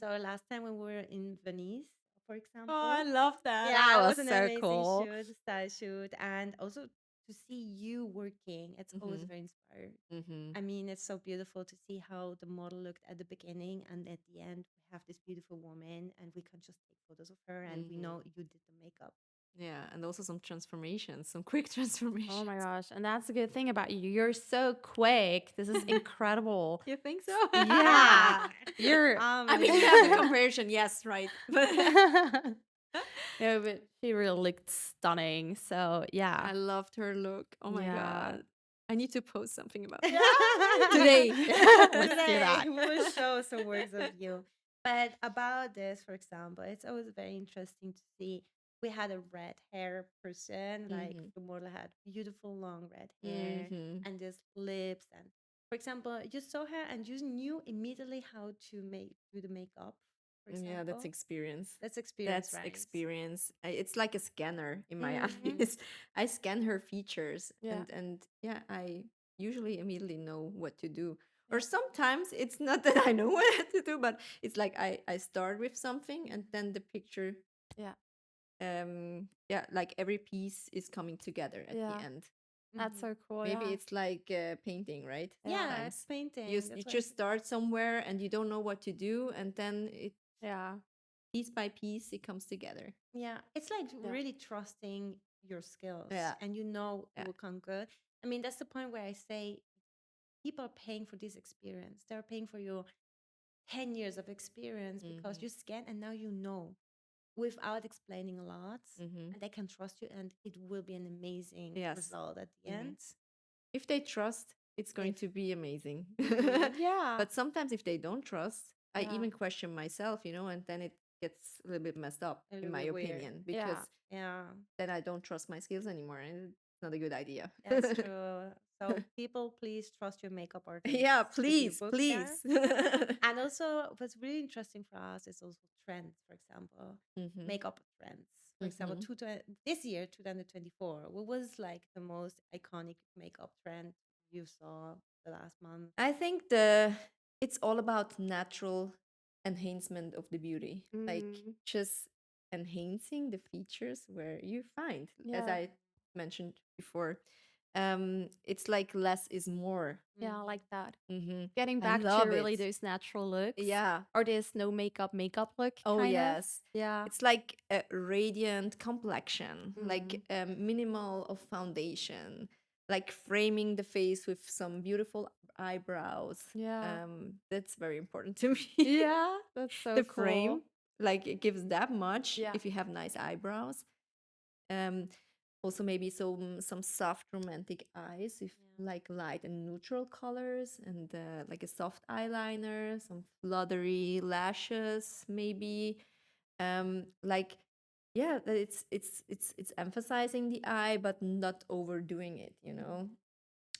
So last time when we were in Venice, for example. Oh, I love that. Yeah, That it was was an so amazing cool. shoot, style shoot, and also to see you working. It's always very inspiring. I mean, it's so beautiful to see how the model looked at the beginning, and at the end, we have this beautiful woman, and we can just take photos of her, and we know you did the makeup. Yeah, and also some transformations, some quick Oh my transformations. gosh. And that's a good thing about you. You're so quick. This is incredible. You think so? Yeah. You're I mean, you have the Amazing. comparison, yes, right. But no, but she really looked stunning. So yeah. I loved her look. Oh my Yeah. God. I need to post something about Yeah. that today. Let's do Today that. we will show some works of you. But about this, for example, it's always very interesting to see. We had a red hair person, like Mhm. Fumorla had beautiful long red hair Mhm. and just lips. And for example, you saw her and you knew immediately how to make do the makeup, for Yeah, that's example. experience. That's experience, That's right? experience. It's like a scanner in my Mm-hmm. eyes. I scan her features, Yeah. and yeah, I usually immediately know what to do. Or Yeah. sometimes it's not that I know what to do, but it's like I start with something and then the picture, Yeah. yeah, like every piece is coming together at the Yeah. end. That's Mm-hmm. so cool. Maybe Yeah. it's like painting, right? Yeah. Yeah, it's Sometimes painting. you That's why. just start somewhere and you don't know what to do, and then it Yeah. piece by piece it comes together. Yeah, it's like Yeah. really trusting your skills Yeah, and you know it yeah. will come good. I mean, that's the point where I say people are paying for this experience. They're paying for your 10 years of experience because Mhm. you scan and now you know without explaining a lot Mhm. and they can trust you and it will be an amazing Yes. result at the Mhm. end. If they trust, it's going If to be amazing. Mhm. Yeah. But sometimes if they don't trust, I Yeah. even question myself, and then it gets a little bit messed up, a in little my bit weird. opinion, Yeah. because Yeah, then I don't trust my skills anymore, and it's not a good idea. that's true. So people, please trust your makeup artists Yeah, if you please, book there. please. And also, what's really interesting for us is also trends, for example, Mhm. makeup trends. For example, Mhm. this year, 2024, what was like the most iconic makeup trend you saw the last month? I think it's all about natural enhancement of the beauty, like Mm. just enhancing the features where you find, as Yeah. I mentioned before. It's like less is more. Yeah. I Mhm. like that. Hmm. Getting I back to love really it. those natural looks Yeah. or this no makeup look Oh kind of. yes. Yeah. It's like a radiant complexion, like Mm. minimal of foundation, like framing the face with some beautiful eyebrows. Yeah. That's very important to me. Yeah. That's so The frame, cool. like it gives that much Yeah. if you have nice eyebrows. Um, Also maybe some soft romantic eyes with Yeah. like light and neutral colors, and like a soft eyeliner, some fluttery lashes maybe. Like yeah, that it's emphasizing the eye but not overdoing it. Mhm.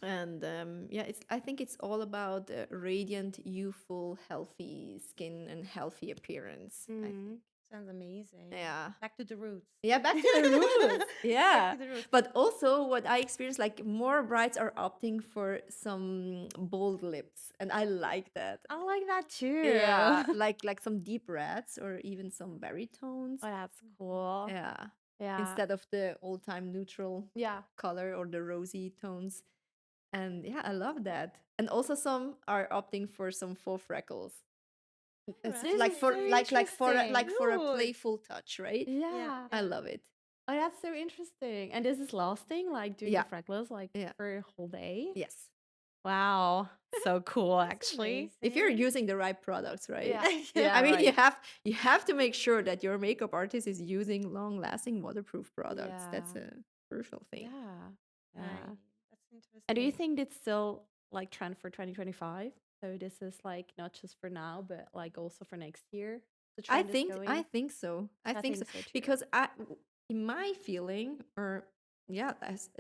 And yeah, I think it's all about radiant, youthful, healthy skin and healthy appearance, I think. Mm. Sounds amazing. Yeah. Back to the roots. Yeah, back to the roots. Back Yeah. to the roots. But also what I experienced, like more brides are opting for some bold lips. And I like that. I like that Yeah. too. Like some deep reds or even some berry tones. Oh, that's Mhm. cool. Yeah. Yeah. Instead of the all time neutral Yeah. color or the rosy tones. And yeah, I love that. And also some are opting for some faux freckles. All It's This like is right. for so like interesting. for a Cute. playful touch, right? Yeah, Yeah. I yeah. love it. Oh, that's so interesting. And this is lasting, like doing the Yeah. freckles like Yeah. for a whole day. Yes. Wow. So cool That's actually. If you're amazing. using the right products, right? Yeah. Yeah, I mean, you right. have you have to make sure that your makeup artist is using long-lasting waterproof products. That's Yeah. a crucial thing. Yeah. Right. Yeah. That's And do you interesting. think it's still like trend for 2025? So this is like not just for now, but like also for next year. The trend is I going. think so. I I think so think so too. because in my feeling, or yeah, as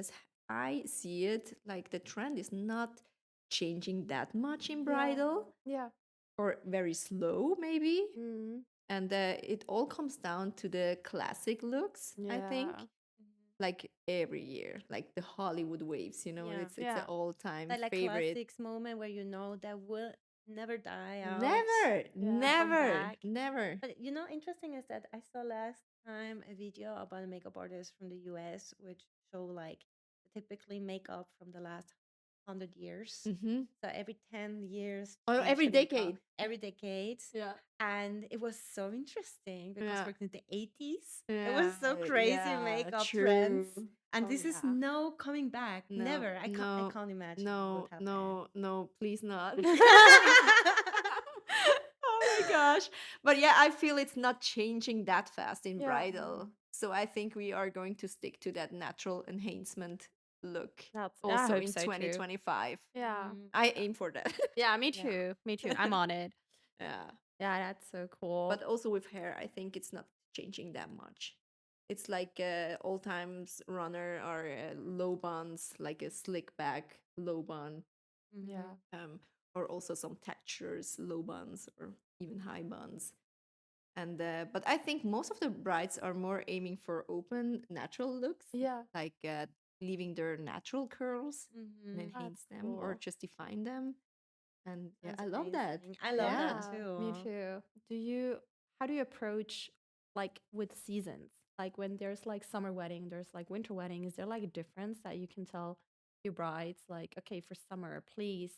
I see it, like the trend is not changing that much in Yeah. bridal, Yeah. or very slow maybe. Mm. And it all comes down to the classic looks, I think. Yeah. Mhm. Like every year, like the Hollywood waves, Yeah. it's an Yeah. all-time That like favorite. classics moment where you know that will never die out Never, Yeah. and come never, back. never. But interesting is that I saw last time a video about a makeup artist from the US, which show like typically makeup from the last 100 years. Mm-hmm. So every 10 years, Or change every the makeup. decade. Every decade. Yeah. And it was so interesting because Yeah. back in the 80s, it Yeah. was so crazy Yeah. makeup True. trends. And Oh, this is yeah. no coming back. No. Never. I No. can't imagine what No. would happen. No. Please not. Oh my gosh. But yeah, I feel it's not changing that fast in Yeah. bridal. So I think we are going to stick to that natural enhancement look I also hope in so too. 2025. Yeah. I aim for that. Yeah, me Yeah. too. Me too. I'm on it. Yeah. Yeah, that's so cool. But also with hair, I think it's not changing that much. It's like old times runner or low buns, like a slick back low bun, yeah. or also some textures, low buns or even high buns. And but I think most of the brides are more aiming for open, natural looks, Yeah. like leaving their natural curls and Mhm. enhance That's them or cool. justifying them. And yeah, That's I love that. amazing. I love that Yeah, too. me too. How do you approach like with seasons? Like when there's like summer wedding, there's like winter wedding, is there like a difference that you can tell your brides like, okay, for summer, please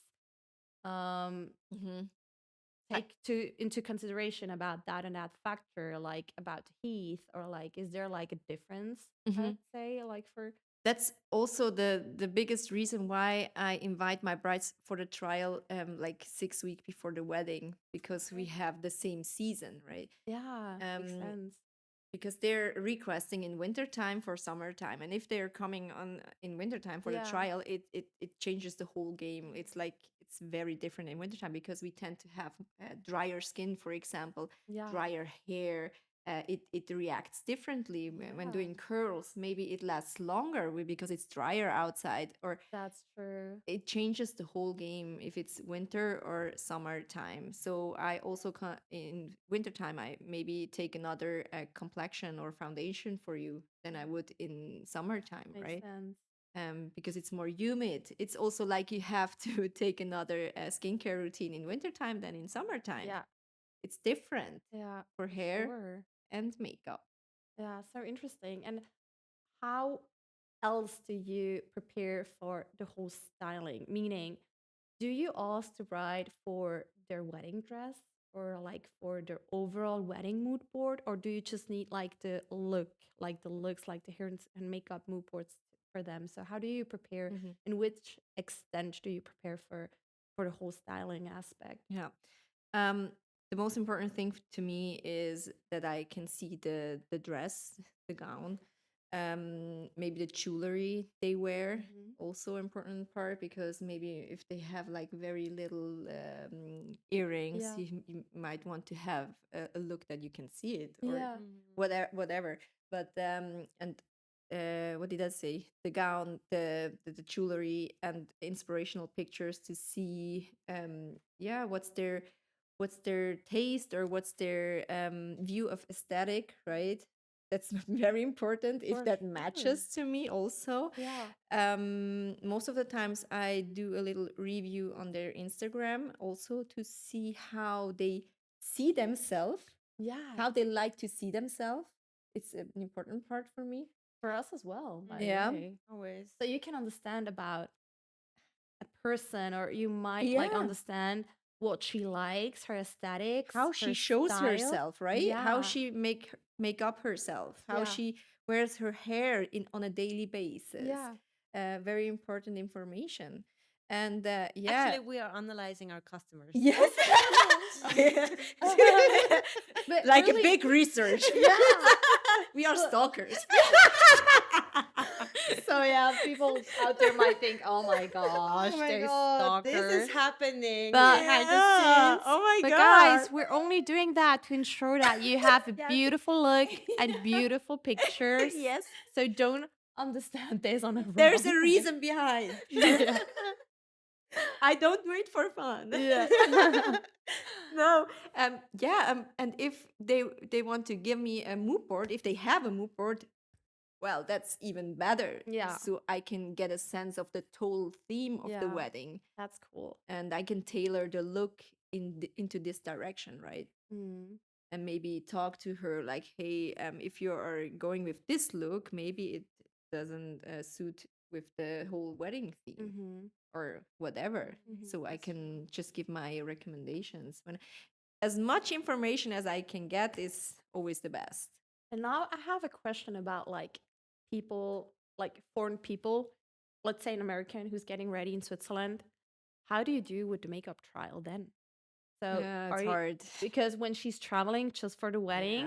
um Mm-hmm. take into consideration about that and that factor, like about heat, or like is there like a difference, Mm-hmm. I'd say, like for That's also the biggest reason why I invite my brides for the trial like 6 weeks before the wedding, because we have the same season, right? yeah, makes Um, sense. because they're requesting in wintertime for summertime, and if they're coming on in wintertime for the Yeah. trial, it changes the whole game. It's like it's very different in wintertime because we tend to have drier skin, for example, Yeah. drier hair. It reacts differently when Yeah. doing curls. Maybe it lasts longer because it's drier outside, or That's true. it changes the whole game if it's winter or summertime. So I also in wintertime I maybe take another complexion or foundation for you than I would in summertime, Makes right? sense. Because it's more humid. It's also like you have to take another skincare routine in wintertime than in summertime. Yeah. It's different Yeah. for For hair sure. and makeup. Yeah, so interesting. And how else do you prepare for the whole styling? Meaning, do you ask the bride for their wedding dress or like for their overall wedding mood board? Or do you just need like the look, like the looks, like the hair and makeup mood boards for them? So how do you prepare? Mhm. In which extent do you prepare for the whole styling aspect? Yeah. Um, the most important thing to me is that I can see the dress, the gown, maybe the jewelry they wear. Mhm. Also important part, because maybe if they have like very little earrings, Yeah. you might want to have a look that you can see it, or Yeah. whatever. But and what did I say? The gown, the jewelry, and inspirational pictures to see. Yeah, what's their taste, or what's their view of aesthetic, right? That's very important if For that sure. matches to me also. Yeah. Most of the times I do a little review on their Instagram also to see how they see themselves, Yeah. how they like to see themselves. It's an important part for me. For us as well, by the Yeah. way. Always. So you can understand about a person, or you might like Yeah. understand what she likes, her aesthetics, How her she shows style. herself, right? How Yeah. she make up herself, how Yeah. she wears her hair in on a daily basis. Yeah. Very important information. And yeah. Actually, we are analyzing our customers. Yes. But Like really- a big research. Yeah. We are stalkers. So yeah, people out there might think, "Oh my gosh, Oh my they're god, stalkers." this is happening But- behind the Yeah. scenes. Oh my But god. guys, we're only doing that to ensure that you have a Yes. beautiful look and beautiful pictures. Yes. So don't understand this on a wrong There's a way. reason behind. Yeah. I don't do it for fun. Yeah. No. Yeah. And if they want to give me a mood board, if they have a mood board, well, that's even better. Yeah. So I can get a sense of the total theme of the Yeah. wedding, That's cool. and I can tailor the look into this direction, right? Mm. And maybe talk to her like, hey, if you are going with this look, maybe it doesn't suit with the whole wedding theme Mm-hmm. or whatever. Mhm, So I that's true. can just give my recommendations. When as much information as I can get is always the best. And now I have a question about like people, like foreign people, let's say an American who's getting ready in Switzerland. How do you do with the makeup trial then? So Yeah, it's are you, hard. because when she's traveling just for the wedding,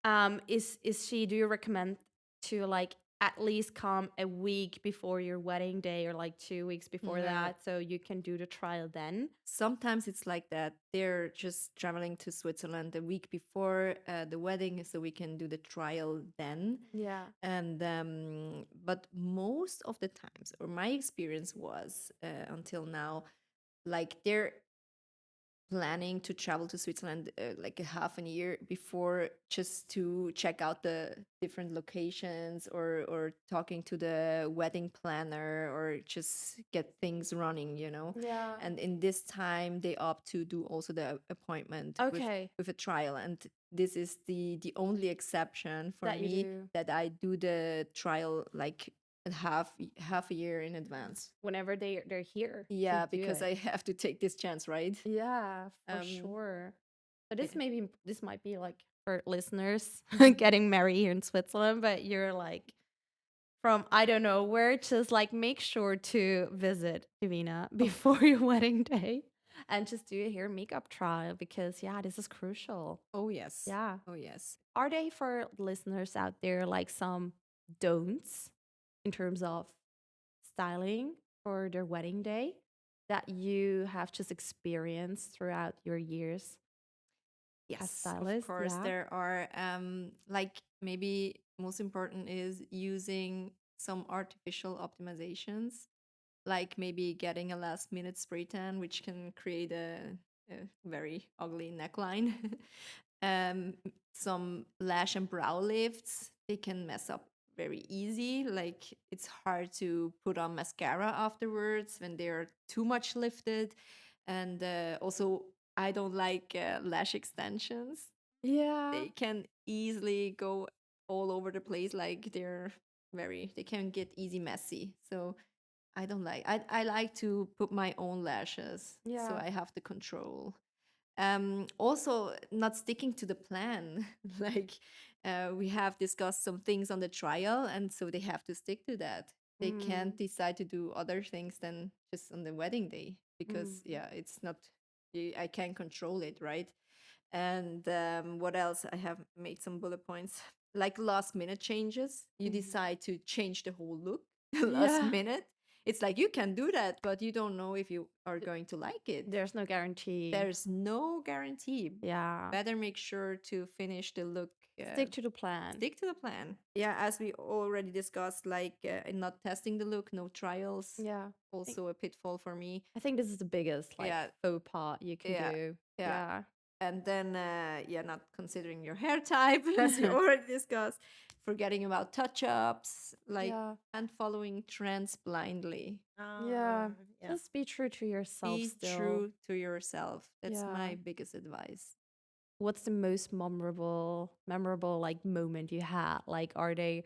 Yeah. is she, do you recommend to like at least come a week before your wedding day or like 2 weeks before Yeah. that so you can do the trial then? Sometimes it's like that. They're just traveling to Switzerland a week before the wedding, so we can do the trial then. Yeah. And but most of the times, or my experience was until now, like they're planning to travel to Switzerland like a half a year before, just to check out the different locations, or talking to the wedding planner, or just get things running, you know. Yeah. And in this time they opt to do also the appointment Okay. with a trial, and this is the only exception for That you me, do. that I do the trial like half a year in advance. Whenever they're here to Yeah, do because it. I have to take this chance, right? Yeah, for Um, sure. So yeah. this might be like for listeners getting married here in Switzerland, but you're like from I don't know where, just like make sure to visit Divina before your wedding day and just do a hair makeup trial because yeah, this is crucial. Oh yes. Yeah. Oh yes. Are they for listeners out there like some don'ts in terms of styling for their wedding day that you have just experienced throughout your years as Yes, of stylist? course. Yeah. There are like maybe most important is using some artificial optimizations, like maybe getting a last minute spray tan, which can create a very ugly neckline. Some lash and brow lifts, they can mess up very easy. Like it's hard to put on mascara afterwards when they're too much lifted. And also, I don't like lash extensions. Yeah. They can easily go all over the place. Like they can get easy messy. So I don't like. I like to put my own lashes, so Yeah. I have the control. Also, not sticking to the plan. Like we have discussed some things on the trial, and so they have to stick to that. They can't Mm. decide to do other things than just on the wedding day, because Mm. yeah, it's not. I can't control it, right? And what else? I have made some bullet points. Like last minute changes. You Mhm. decide to change the whole look last Yeah. minute. It's like you can do that, but you don't know if you are going to like it. There's no guarantee. There's no guarantee. Yeah. Better make sure to finish the look. Stick to the plan. Stick to the plan. Yeah, as we already discussed, like in not testing the look, no trials. Yeah. Also a pitfall for me. I think this is the biggest like Yeah. faux pas you can Yeah. do. Yeah. Yeah. And then, yeah, not considering your hair type, as we already discussed. Forgetting about touch ups, like, Yeah. and following trends blindly. Yeah. Yeah. Just be true to yourself Be still. true to yourself. That's Yeah. my biggest advice. What's the most memorable like moment you had? Like are they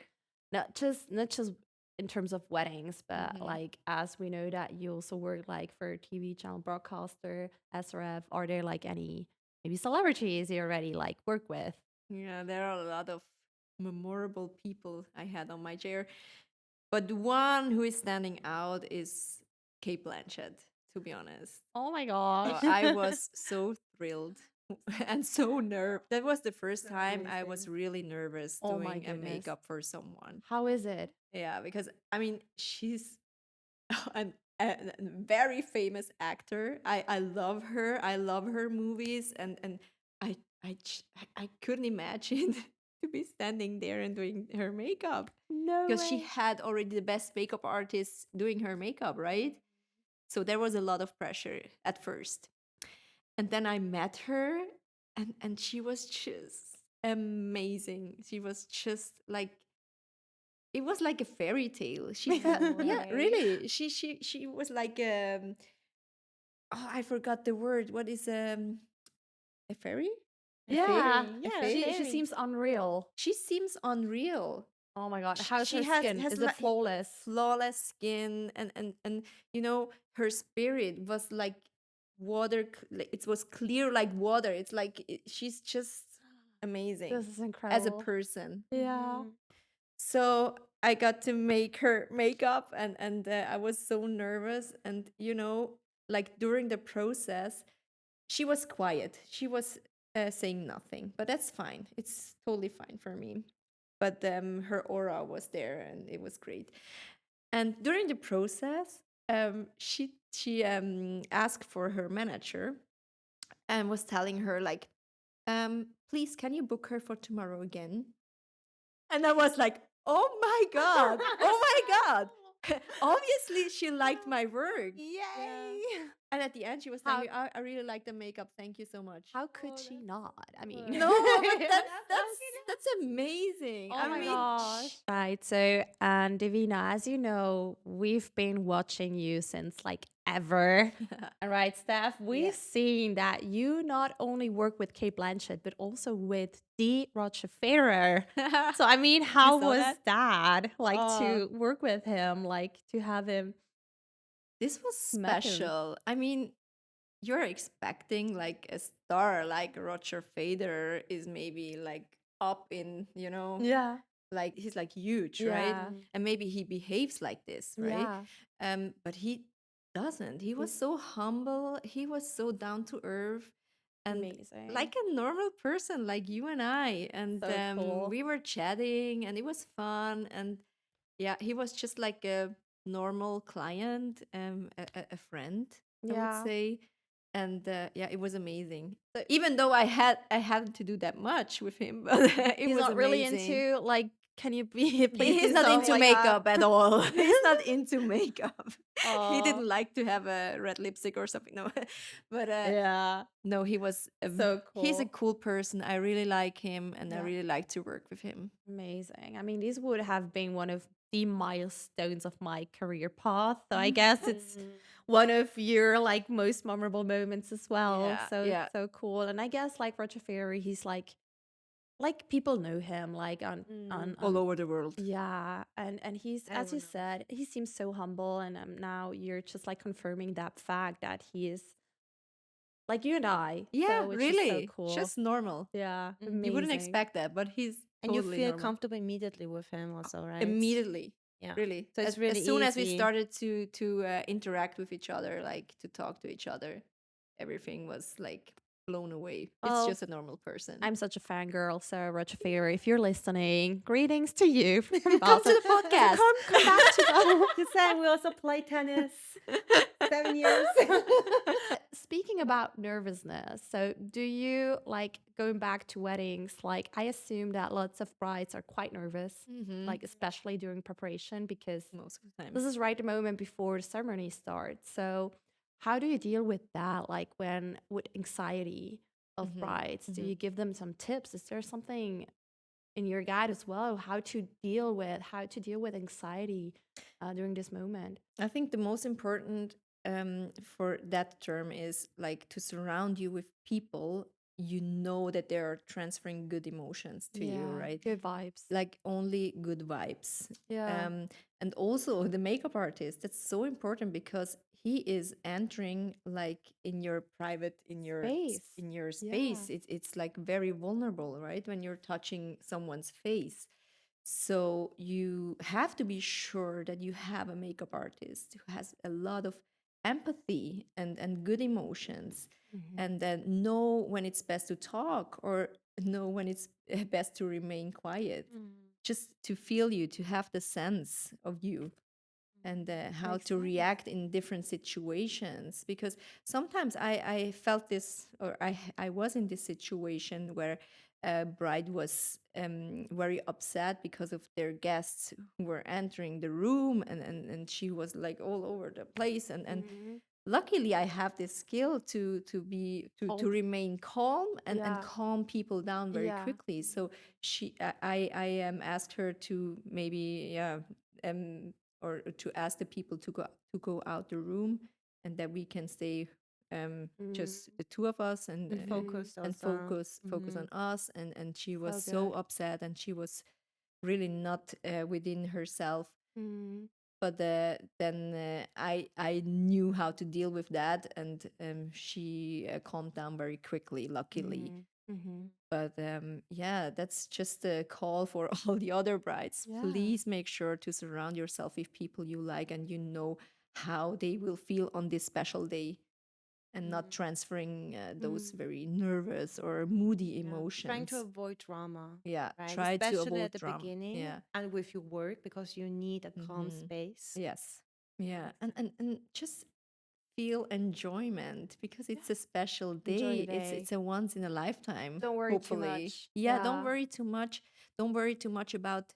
not just in terms of weddings, but Mhm. like as we know that you also work like for a TV channel broadcaster, SRF, are there like any maybe celebrities you already like work with? Yeah, there are a lot of memorable people I had on my chair. But the one who is standing out is Kate Blanchett, to be honest. Oh my gosh. I was so thrilled and so nervous. That was the first So time I was amazing. really nervous Oh my doing a goodness. makeup for someone. How is it? Yeah, because I mean, she's a very famous actor. I love her. I love her movies, and I couldn't imagine to be standing there and doing her makeup, No because she way. had already the best makeup artist doing her makeup, right? So there was a lot of pressure at first. And then I met her, and she was just amazing. She was just like, it was like a fairy tale. She felt, No yeah, way. really. She was like oh, I forgot the word. What is a fairy? A Yeah. fairy? A Yeah, fairy? She fairy. seems unreal. She seems unreal. Oh my God. How's She her skin? has Is it flawless? flawless skin, and you know, her spirit was like water. It was clear like water. It's like she's just amazing This is as a incredible. person. Yeah. So I got to make her makeup, and I was so nervous. And you know, like during the process, she was quiet. She was saying nothing, but that's fine. It's totally fine for me. But her aura was there, and it was great. And during the process, she asked for her manager and was telling her like, please, can you book her for tomorrow again? And I was like, oh my God, oh my God. Obviously, she liked my work. Yay! And at the end, she was telling me, I really like the makeup. Thank you so much. How could Oh, she that's not? I mean, good. No, but That's that's amazing. oh I my mean, gosh. Right. So, and Divina, as you know, we've been watching you since like ever. And right, Steph, we've Yeah. seen that you not only work with Kate Blanchett, but also with the Roger Federer. So, I mean, how saw was that? that? Like Oh. to work with him, like to have him. This was Met him. special. I mean, you're expecting like a star like Roger Federer is maybe like up in, you know, Yeah. like he's like huge, right? Yeah. And maybe he behaves like this, right? Yeah. But he doesn't. He was so humble. He was so down to earth, and Amazing. like a normal person, like you and I. And So cool. we were chatting, and it was fun. And yeah, he was just like a normal client, a friend, I would Yeah. say. And yeah, it was amazing. So even though I hadn't to do that much with him, but it He's was not really amazing. into like, can you be please He's do not something into like makeup that? at all. He's not into makeup. He Aw. didn't like to have a red lipstick or something. No, but Yeah. no, he was So he's a cool. cool person. I really like him, and I Yeah. really like to work with him. Amazing. I mean, these would have been one of the milestones of my career path. So I guess it's one of your like most memorable moments as well. Yeah, So yeah. it's so cool. And I guess like Roger Federer, he's like people know him like on All over the world. yeah, and he's, as you Everyone knows. said, he seems so humble, and now you're just like confirming that fact that he is like you and I. Yeah, So, which is so really. cool. Just normal. Yeah, You wouldn't amazing. expect that, but he's And you totally feel normal. comfortable immediately with him also, right? Immediately. Yeah. Really. So it's as really soon as we easy. started to interact with each other, like to talk to each other, everything was like blown away. It's Oh, just a normal person. I'm such a fangirl, so Roger Federer, if you're listening, greetings to you. Come to the podcast. Come back to us. You said we also play tennis 7 years. Speaking about nervousness, so do you like going back to weddings? Like, I assume that lots of brides are quite nervous, like especially during preparation, because most of the time. this is right the moment before the ceremony starts. So, how do you deal with that? Like, when with anxiety of brides, do you give them some tips? Is there something in your guide as well how to deal with anxiety during this moment? I think the most important for that term is like to surround you with people you know that they're transferring good emotions to you, right? Good vibes. Like only good vibes. Yeah. And also the makeup artist, that's so important because he is entering like in your private, in your Space. space. It's like very vulnerable, right? When you're touching someone's face. So you have to be sure that you have a makeup artist who has a lot of empathy and good emotions, and then know when it's best to talk or know when it's best to remain quiet, just to feel you, to have the sense of you, and how Makes to sense. react in different situations. Because sometimes I felt this, or I was in this situation where a bride was very upset because of their guests who were entering the room, and she was like all over the place, and luckily I have this skill to Calm. remain calm and Yeah. calm people down very Yeah. quickly. So I asked her to maybe or to ask the people to go out the room, and that we can stay just the two of us, and And focus and also. focus on us. And she was so good. upset, and she was really not within herself. Mm. But then I knew how to deal with that, and she calmed down very quickly, luckily. Mm-hmm. But yeah, that's just a call for all the other brides. Yeah. Please make sure to surround yourself with people you like and you know how they will feel on this special day, and not transferring those very nervous or moody Trying to emotions. avoid drama, Yeah, right? try to Especially avoid at the drama. beginning Yeah. and with your work because you need a calm Hmm. space. Yes. Yeah. And just feel enjoyment, because it's a special Enjoy day. the It's day. it's a once in a lifetime, Don't worry too hopefully. much. Yeah, don't worry too much. Don't worry too much about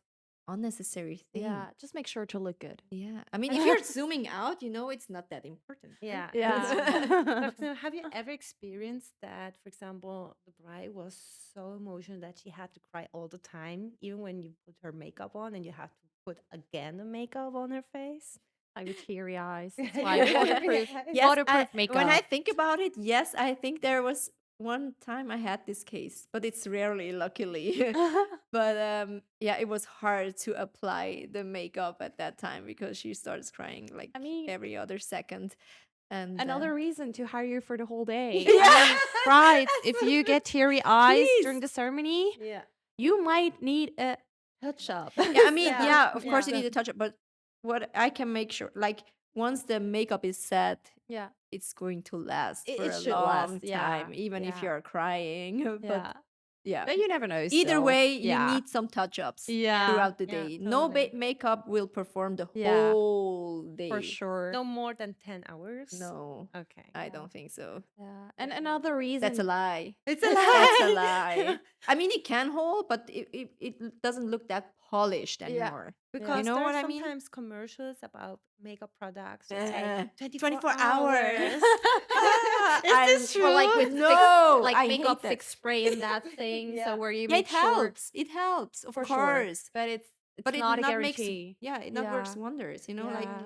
unnecessary things. Yeah. Just make sure to look good. Yeah. I mean, if you're zooming out, it's not that important. Right? Yeah. Yeah. So have you ever experienced that, for example, the bride was so emotional that she had to cry all the time, even when you put her makeup on and you have to put again the makeup on her face? Like with teary eyes. It's Yeah. like waterproof. Yes, Waterproof makeup. when I think about it, yes, I think there was one time I had this case, but it's rarely, luckily. But yeah, it was hard to apply the makeup at that time because she starts crying like I mean, every other second. And another reason to hire you for the whole day. Yeah. I mean, brides, if you get teary eyes Please. during the ceremony, Yeah. you might need a touch up. yeah, I mean, Yeah. yeah, of course you Yeah. need to touch it, but what I can make sure, like, once the makeup is set, Yeah. it's going to last It- for it a should long last, yeah, time, even if yeah. you're crying. But Yeah. yeah, But you never know. either still. way, you Yeah. need some touch-ups Yeah. throughout the Yeah, day. No totally. makeup will perform the Yeah. whole day. For sure. No more than 10 hours? No, Okay. I don't think so. Yeah. And another reason. That's a lie. It's a That's a lie. lie. I mean, it can hold, but it doesn't look that polished Yeah. anymore. Because You know there what are I mean? sometimes commercials about makeup products that Uh, say 24 hours. Is this Or like true? with No, like I makeup hate that. fix spray and that thing. Yeah. So where you Yeah, make it sure. helps. It helps, of For sure. course. But it's But it not a not makes guarantee. it not works Yeah. wonders. Like Yeah.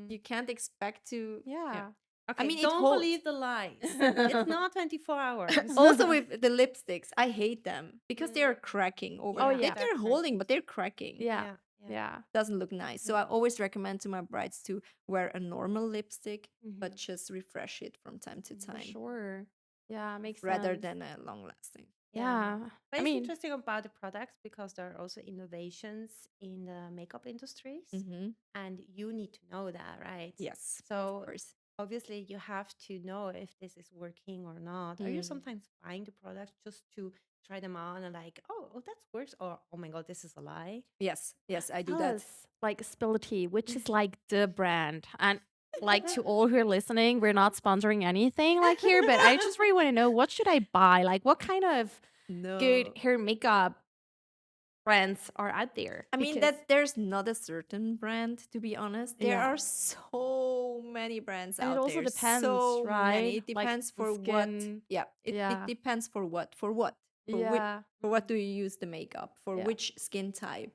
you can't expect to. Yeah. Okay, mean, it don't holds. believe the lies. It's not 24 hours. Also with the lipsticks, I hate them because they're cracking over. Oh, They- yeah. they're holding, but they're cracking. Yeah. Yeah. Doesn't look nice. So I always recommend to my brides to wear a normal lipstick, but Mhm. just refresh it from time to For time, sure. Yeah, makes rather sense. than a long lasting. Yeah. But I it's mean, interesting about the products because there are also innovations in the makeup industries, Mm-hmm. and you need to know that, right? Yes, of So course. obviously, you have to know if this is working or not. Are you Mm. sometimes buying the products just to try them on and like, oh, that works, or oh my god, this is a lie? Yes, I do tell that. us, like Spill the Tea, which is like the brand. And like to all who are listening, we're not sponsoring anything like here, but I just really want to know, what should I buy? Like what kind of good No. hair and makeup brands are out there? I mean Because- that there's not a certain brand, to be honest. There Yeah. are so many brands And out it also there. depends, so right? many. It Like depends the for what. skin. Yeah, it Yeah. depends for what. For what? For Yeah. for what do you use the makeup? For Yeah. which skin type?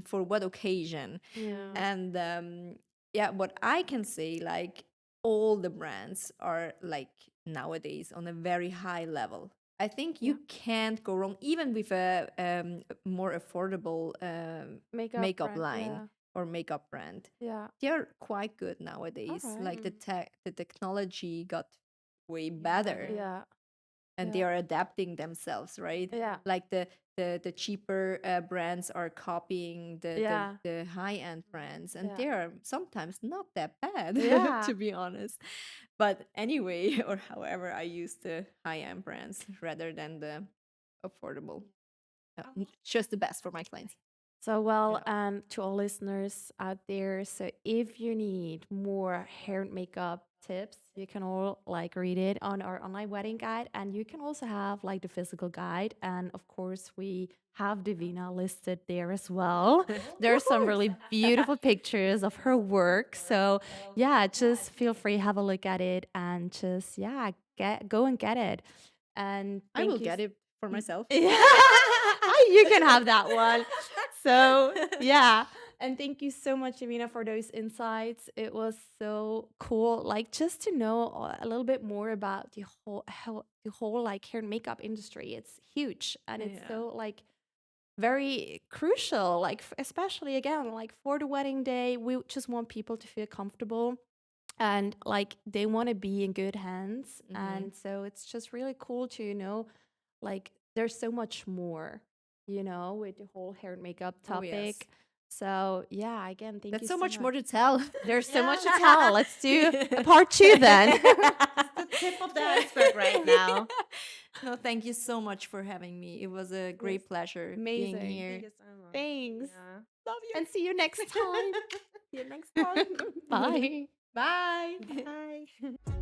For what occasion? Yeah. And yeah, what I can say, like, all the brands are like nowadays on a very high level. I think you can't go wrong, even with a more affordable makeup brand, line or makeup brand. Yeah. They're quite good nowadays. Like the technology got way better, Yeah. and they yeah. are adapting themselves, right? Yeah. Like the cheaper brands are copying Yeah. the high end brands, and Yeah. they are sometimes not that bad, Yeah. to be honest. But anyway, or however, I use the high end brands rather than the affordable. Just the best for my clients. So, well, to all listeners out there, so if you need more hair and makeup tips, you can all like read it on our online wedding guide, and you can also have like the physical guide. And of course, we have Divina listed there as well. There's some really beautiful pictures of her work. So, yeah, just feel free, have a look at it, and just go and get it. And I will get it for myself. Yeah. You can have that one. So, yeah. And thank you so much, Divina, for those insights. It was so cool, like just to know a little bit more about the whole like hair and makeup industry. It's huge, and it's Yeah. so like very crucial, like especially again, like for the wedding day, we just want people to feel comfortable and like they want to be in good hands. And so it's just really cool to, like there's so much more, with the whole hair and makeup Oh, yes. topic. So yeah, again, thank you That's so so much more to tell. There's so much to Yeah. tell. Let's do a part 2 then. It's the tip of the iceberg right now. No, thank you so much for having me. It was a great pleasure being Amazing. here. Thank you so much. Thanks. Yeah. Love you. And see you next time. See you next time. Bye. Bye. Bye.